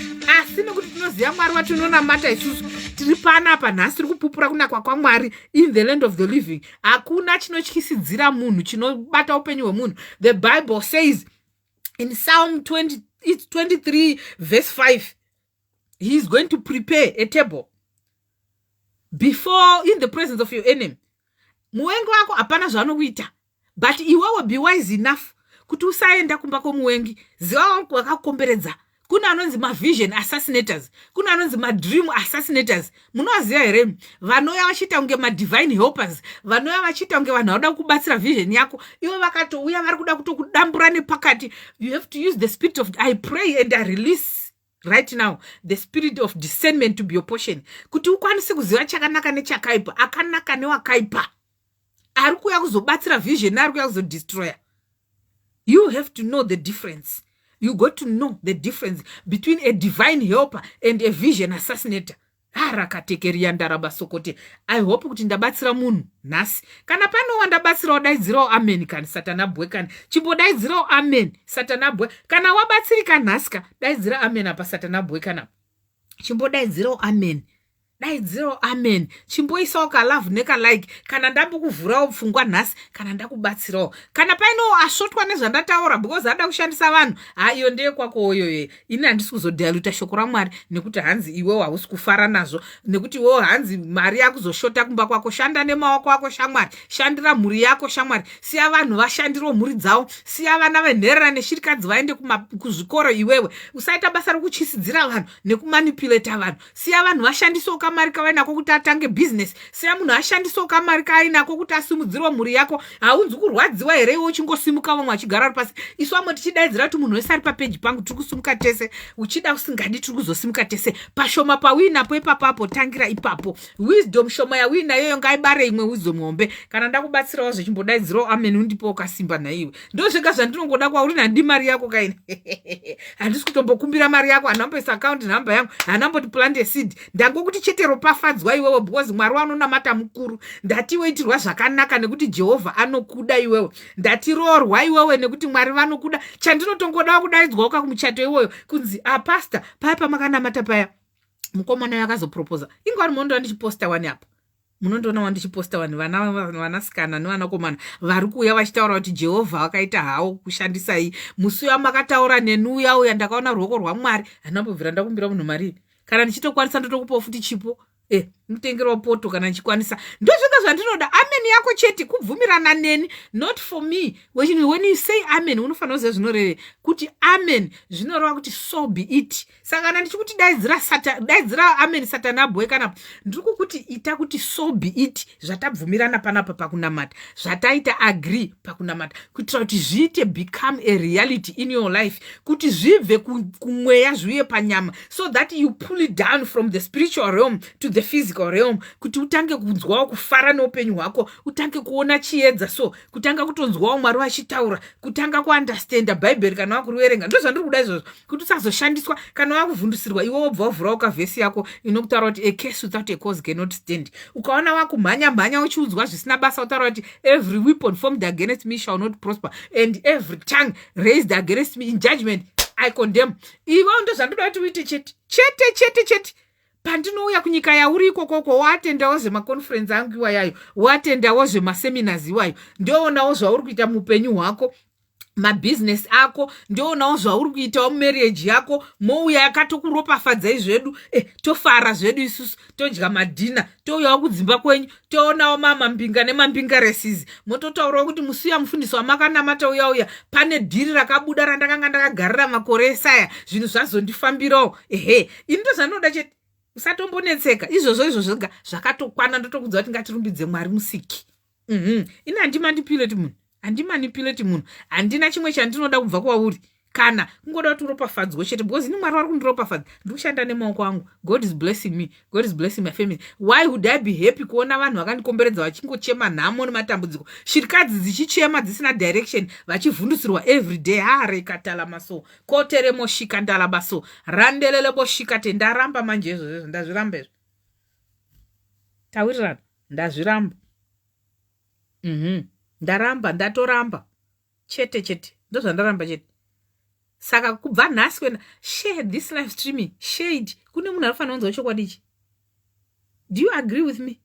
Asi nekuti tinoziva Mwari watinonamata isusu, tiri panapa nhasi tiri kupupura kunaka kwaMwari in the land of the living. Hakuna chinotyisidzira munhu, chinobata upenyu hwemunhu. The Bible says in Psalm 23 verse 5, he is going to prepare a table before in the presence of your enemy. muwengi wako hapana zvanokuita, but iwewe be wise enough kuti usaenda kumba kwomuwengi. Ziva wakakomberedza. Kuna anonzi vision assassinators, kuna anonzi dream assassinators. Munoziva here vanouya vachita kunge divine helpers, vanouya vachita kunge vanhu vanoda kubatsira vision yako, ivo vakatouya vari kuda kutokudambura nepakati. You have to use the spirit of, I pray and I release right now the spirit of discernment to be your portion, kuti ukwanise kuziva chakanaka nechakaipa, akanaka newakaipa, ari kuuya kuzobatsira vision, ari kuuya kuzodestroya. You have to know the difference. You got to know the difference between a divine helper and a vision assassinator. Harakatekeria ndarabasokote. I hope kuti ndabatsira munhu nhasi. Kana pano wandabatsira daidzirawo amen kani satana bwe kani. Chimbodaidzirawo amen satana bwe. Kana wabatsirika nhasi daidzira amen apa satana bwe kana. Chimbodaidzirawo amen. Daidzirawo amen. Chimboisawo kalove nekalike. Kana ndambokuvhurawo pfungwa nhasi, kana ndakubatsirawo. Kana paino asvotwa nezvandataura because ada kushandisa vanhu, iyo ndeye kwako iyoyo. Ini handisi kuzodiluta shoko raMwari nekuti hanzi iwewe hausi kufara nazvo, nekuti iwewe hanzi mari yakuzoshota kumba kwako. Shanda nemaoko ako shamwari, shandira mhuri yako shamwari. Siya vanhu vashandirawo mhuri dzavo, siya vana venherera neshirikadzi vaende kuzvikoro iwewe. Usaita basa rokuchisidzira vanhu nekumanipulata vanhu. Siya vanhu vashandisawo kamari kavainako kuti atange business. Siya munhu ashandisawo kamari kaainako kuti asimudzirwe mhuri yako. Haunzi kurwadziwa here iwe uchingosimuka vamwe vachigara ari pasi. Isu vamwe tichidaidzira kuti munhu wese ari papeji pangu tiri kusumuka tese. Uchida usingadi tiri kuzosimuka tese. Pashoma pawinapo ipapapo, tangira ipapo. Wisdom shoma yawina yoyo ngaibare imwe wisdom hombe. Kana ndakubatsirawo zvechimbodaidzirawo amen undipo ukasimba naiwe. Ndo zvega zvandinongoda kwauri, handi mari yako kaini. Handisi kutombokumbira mari yako, hanamboisa account number yangu, hanamboti plant a seed. Ndangokuti chete ropafadzwa iwewe because Mwari wanonamata mukuru. Ndati weitirwa zvakanaka nekuti Jehovha anokuda iwewe. Ndati roorwa iwewe nekuti Mwari vanokuda. Chandinotongodawo kudaidzwa kumuchato iwoyo kunzi pastor paya pamakanamata paya mukomana yakazoproposa. Ingwari munondoona ndichiposta wani apa. Munondoona wandichiposta wani vanasikana nevanakomana vari kuuya vachitaura kuti Jehovha vakaita hawo kushandisai. Musi wamakataura nenuya uya ndakaona ruoko rwaMwari, handambobvira ndakumbira munhu mari. Kana ndichitokwanisa ndotokupawo futi chipo. Mutengerawo poto kana ndichikwanisa. Ndozvega zvandinoda. Amen yako chete kubvumirana neni, not for me. When you say amen, unofanira kuziva zvinoreve kuti amen zvinoreva kuti so be it. Saka kana ndichikuti daidzira amen satana bwe kana ndiri kukuti ita kuti so be it, zvatabvumirana panapa pakunamata, zvataita agree pakunamata, kuitira kuti zviite become a reality in your life, kuti zvibve kumweya zviuye panyama, so that you pull it down from the spiritual realm to the physical realm, kuti utange kunzwawo kufara neupenyu hwako, utange kuona chiedza, so kutanga kutonzwawo Mwari vachitaura, kutanga kuunderstanda Bible kana wakuverenga. Ndo zvandiri kuda izvozvo, kuti usazoshandiswa kana wakuvhundusirwa iwe wobva wavhurawo kavhesi yako inokutaura kuti a case without a cause cannot stand. Ukaona wakumhanya uchiudzwa zvisina basa utaura kuti every weapon formed against me shall not prosper and every tongue raised against me in judgment I condemn. Iwe ndo zvandoda kuti uite chete. Pandinouya kunyika yauri ikokoko, watendawo zvemaconference angu iwayayo, watendawo zvemaseminars iwayo, ndoonawo zvauri kuita muupenyu hwako, mabusiness ako, ndoonawo zvauri kuitawo marriage yako, mouya yakatokuropafadzai zvedu, tofara zvedu isusu, todya madhina, touyawo kudzimba kwenyu, toonawo mamambinga nemambingaresizi, mototaurawo kuti musiya mufundisi wamakanamata uya pane dhiri rakabuda randakanga ndakagarira makore esaya, zvinhu zvazondifambirawo. Ini ndozvanoda chete. Usatombonetseka. Izvozvo zvega zvakatokwana. Ndotokudza kuti ngatirumbidze Mwari musiki. Ini handimanipulate munhu. Handina chimwe chandinoda kubva kwauri. Kana kungoda kuti uropafadzwe chete because ini Mwari vari kundiropafadza. Ndikushanda nemaoko angu. God is blessing me. God is blessing my family. Why would I be happy kuona vanhu vakandikomberedza vachingochema nhamo nematambudziko? Shirikadzi dzichichema dzisina direction, vachivhundusirwa every day. Rekatala maso. Kotere moshika ndala baso. Randelele boshika te. Ndaramba manje izvozvo. Ndazviramba izvo. Tawirirana. Ndazviramba. Ndatoramba. Chete. Ndozvandaramba chete. Saka kubva nhasi kwenda share this live streaming, shade kune munhu anofanira kunzwa chokwadi ichi. Do you agree with me?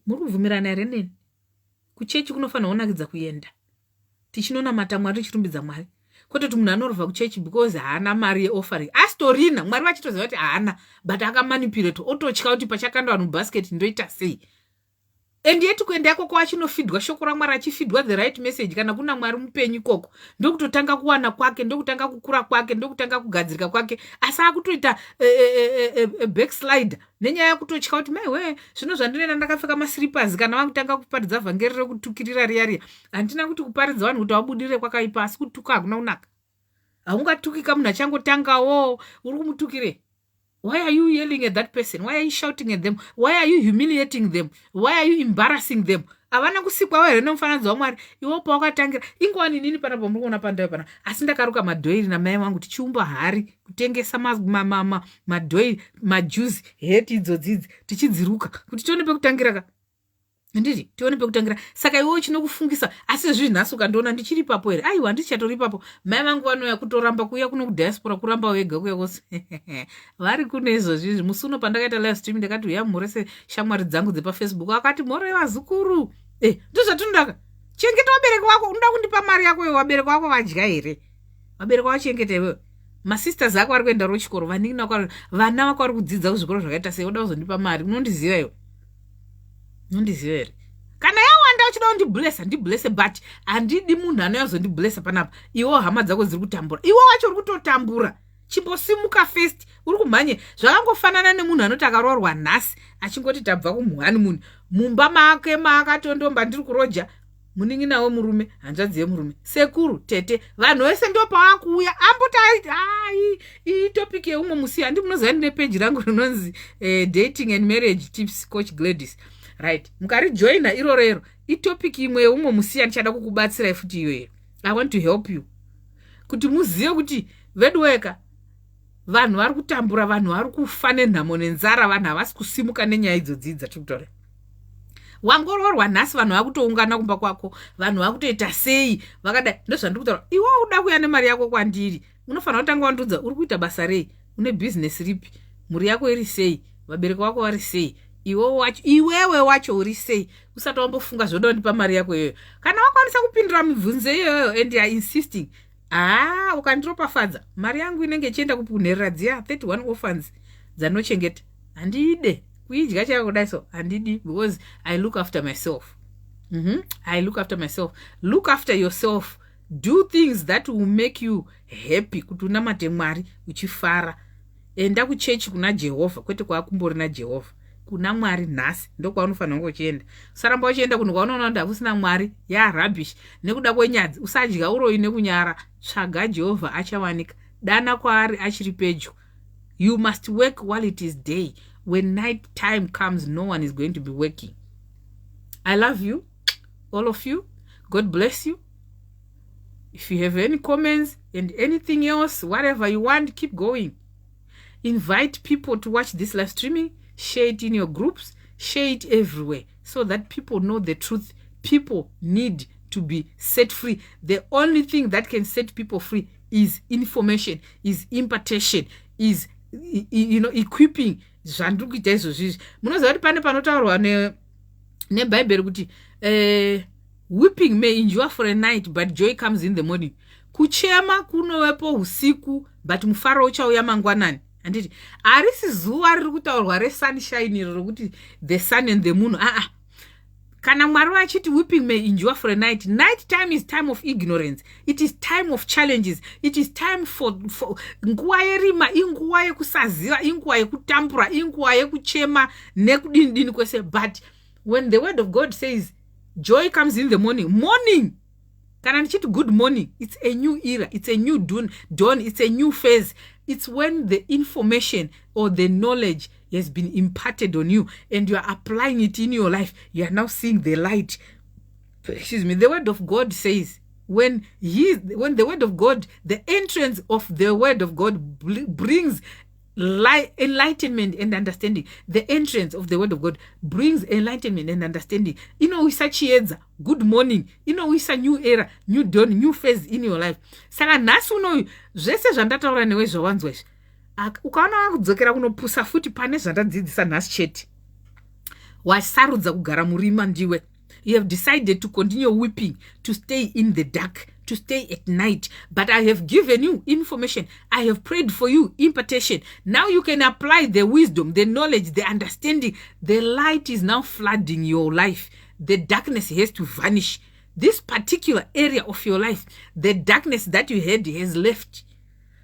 Muri kubvumirana here neni? Kuchechi kunofanira kunakidza kuenda tichinonamata Mwari, tichirumbidza Mwari, kwete kuti munhu anorovha kuchechi because haana mari yeoffering. Asitorina Mwari vachitoziva kuti haana, but akamanipulate, ototya kuti pachakandwa mubhasiketi ndoita sei. and yet kuenda yako kwachinofidwa shoko raMwari achifidwa the right message kana kuna Mwari mupenyu ikoko ndokutotanga kuwana kwake, ndokutanga kukura kwake, ndokutanga kugadzirika kwake, asi akutoita backslider nenyaya yekutotya kuti maiwe zvino zvandinoenda ndakapfeka maslippers kana vakutanga kuparidza vhangeri rekutukirira riya handina kuti kuparidza vanhu kuti vabudirire kwakaipa, asi kutuka hakuna kunaka. Haungatukika munhu achangotangawo uri kumutukire. Why are you yelling at that person? Why are you shouting at them? Why are you humiliating them? Why are you embarrassing them? Avana kusikwa here nomufananidzo waMwari. Iwo pawakatangira ingwani nini pana pomuri kuona pandayo pana. Asi ndakaruka madhoiri namai vangu kuti chiumba hari kutengesa madhoiri majuice heti idzodzidzi tichidziruka kuti tione pekutangira ka. Nditi tione pekutangira. Saka iwo chinokufungisa asi zvinhasu kandoona ndichiri papo here. Aiwa handichatori papo. Mai vangu vanouya kutoramba kuuya kuno kudiaspora kuramba wega kuya kose. Vari kune izvozvi musuno pandakaita live stream ndakati uya murese shamwari dzangu dzepa Facebook akati more vazukuru. Ndozvatondaka. Chengeta wabereki wako unoda kundipa mari yako wabereki wako vadya here. Wabereki wako chengeta iwe. Masisters ako vari kuenda rochikoro vaningina kwaro vana vako vari kudzidza kuzvikoro zvakaita sei unoda kuzondipa mari unondiziva iwe. Unondiziva here. Kana yawanda uchida kundiblessa ndiblesse but handidi munhu anozondiblessa panapa. Iwo hama dzako dziri kutambura. Iwo wacho uri kutotambura. Chimbosimuka first uri kumhanye zvakangofanana nemunhu anoti akaroorwa nhasi achingoti tabva kumuhani munhu mumba make maakatondomba ndiri kuroja muninginawo murume hanzvadzi yemurume sekuru tete vanhu vese ndo pavakuuya amboti iyi topic yeumwe musi handi munoziva ndine peji rangu rinonzi dating and marriage tips coach Gladys, right? Mukarijoina irorero itopic imwe yeumwe musi yandichada kukubatsirai futi iyoyo. I want to help you kuti muzive kuti vedweka vanhu vari kutambura, vanhu vari kufa nenhamo nenzara, vanhu havasi kusimuka nenyaya idzodzi dzatiri. Wangoroorwa nhasi vanhu vakutoungana kumba kwako, vanhu vakutoita sei vakadai. Ndozvandiri kutaura. Iwe uda kuya nemari yako kwandiri unofanira kutanga wandudza uri kuita basa rei, une business ripi, mhuri yako iri sei, vabereki vako vari sei, iwewe wacho uri sei. Usati wambofunga zvoda kundipa mari yako iyoyo. Kana wakwanisa kupindura mibvunzo iyoyo and you are insisting, ukandiropafadza mari yangu inenge ichienda kupunherera dziya 31 orphans dzanochengeta. Handide kuidya chako kudai so, handidi, because I look after myself. I look after myself. Look after yourself. Do things that will make you happy kuti unamate Mwari uchifara. Enda kuchechi kuna Jehovah kwete kwakumbori na Jehovah. Kuna Mwari nhasi ndokwaunofanira kungochienda. Usaramba uchienda kuno kwaunoona kuti hakusina Mwari rubbish nekuda kwenyadzi. Usadya uroyi nekunyara. Tsvaga Jehovah achawanika. Dana kwaari achiri pedyo. You must work while it is day. When night time comes, no one is going to be working. I love you, all of you. God bless you. If you have any comments and anything else, whatever you want, keep going. Invite people to watch this live streaming. Share it in your groups. Share it everywhere so that people know the truth. People need to be set free. The only thing that can set people free is information, is impartation, is equipping. Zvandiri kuita izvozvi munoziva kuti pane panotaurwa nebhaibheri kuti weeping may endure for a night but joy comes in the morning. Kuchema kunovepo usiku but mufaro uchauya mangwanani. Handiti harisi zuva riri kutaurwa resunshine rokuti the sun and the moon. Kana Mwari vachiti weeping may endure for a night. Night time is time of ignorance. It is time of challenges. It is time for nguva yerima, inguva yekusaziva, inguva yekutambura, inguva yekuchema nekudini kwese. But when the word of God says joy comes in the morning, morning, kana ndichiti good morning, it's a new era, it's a new dawn, it's a new phase. It's when the information or the knowledge has been imparted on you and you are applying it in your life. You are now seeing the light. Excuse me. The word of God says when the word of God, the entrance of the word of God brings light, enlightenment and understanding. The entrance of the word of God brings enlightenment and understanding. Good morning. It's a new era, new dawn, new phase in your life. Saka nhasi unoyu zvese zvandataura newe zvawanzwa izvi. Ukaona wakudzokera kunopusa futi pane zvandadzidzisa nhasi chete. Wasarudza kugara murima ndiwe. You have decided to continue weeping, to stay in the dark, to stay at night, but I have given you information. I have prayed for you, impartation. Now you can apply the wisdom, the knowledge, the understanding. The light is now flooding your life. The darkness has to vanish. This particular area of your life, the darkness that you had has left.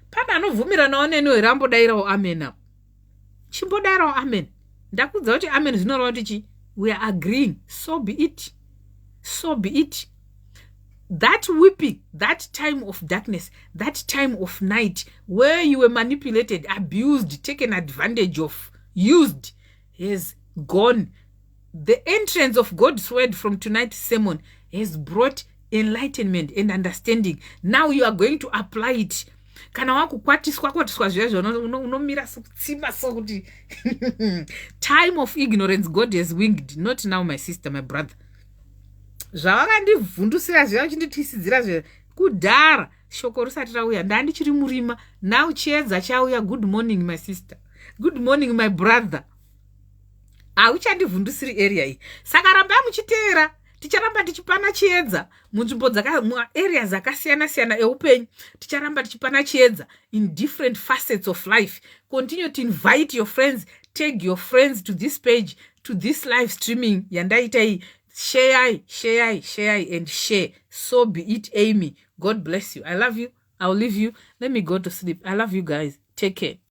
Pana anovhumira nawo neno here ambodairawo amen apo. Chimbodairawo amen. Ndakudza kuti amen zvinoreva kuti chi? We are agreeing. So be it. So be it. That weeping, that time of darkness, that time of night, where you were manipulated, abused, taken advantage of, used, is gone. The entrance of God's word from tonight's sermon has brought enlightenment and understanding. Now you are going to apply it. Kana wakukwatiswa zviya unomira sekutsima sokuti time of ignorance God has winged. Not now, my sister, my brother. Zvavakandivhundusira zviya uchinditisidzira zviya kudhara shoko risati rauya ndandichiri murima. Now chiedza chauya. Good morning, my sister. Good morning, my brother. Auchandivhundusiri area iyi. Saka rambai muchiteera. Ticharamba tichipana chiedza munzvimbo area dzakasiyana-siyana eupenyu. Ticharamba tichipana chiedza in different facets of life. Continue to invite your friends. Tag your friends to this page, to this live streaming. Yandaita hii. Share, and share. So be it, Amy. God bless you. I love you. I'll leave you. Let me go to sleep. I love you guys. Take care.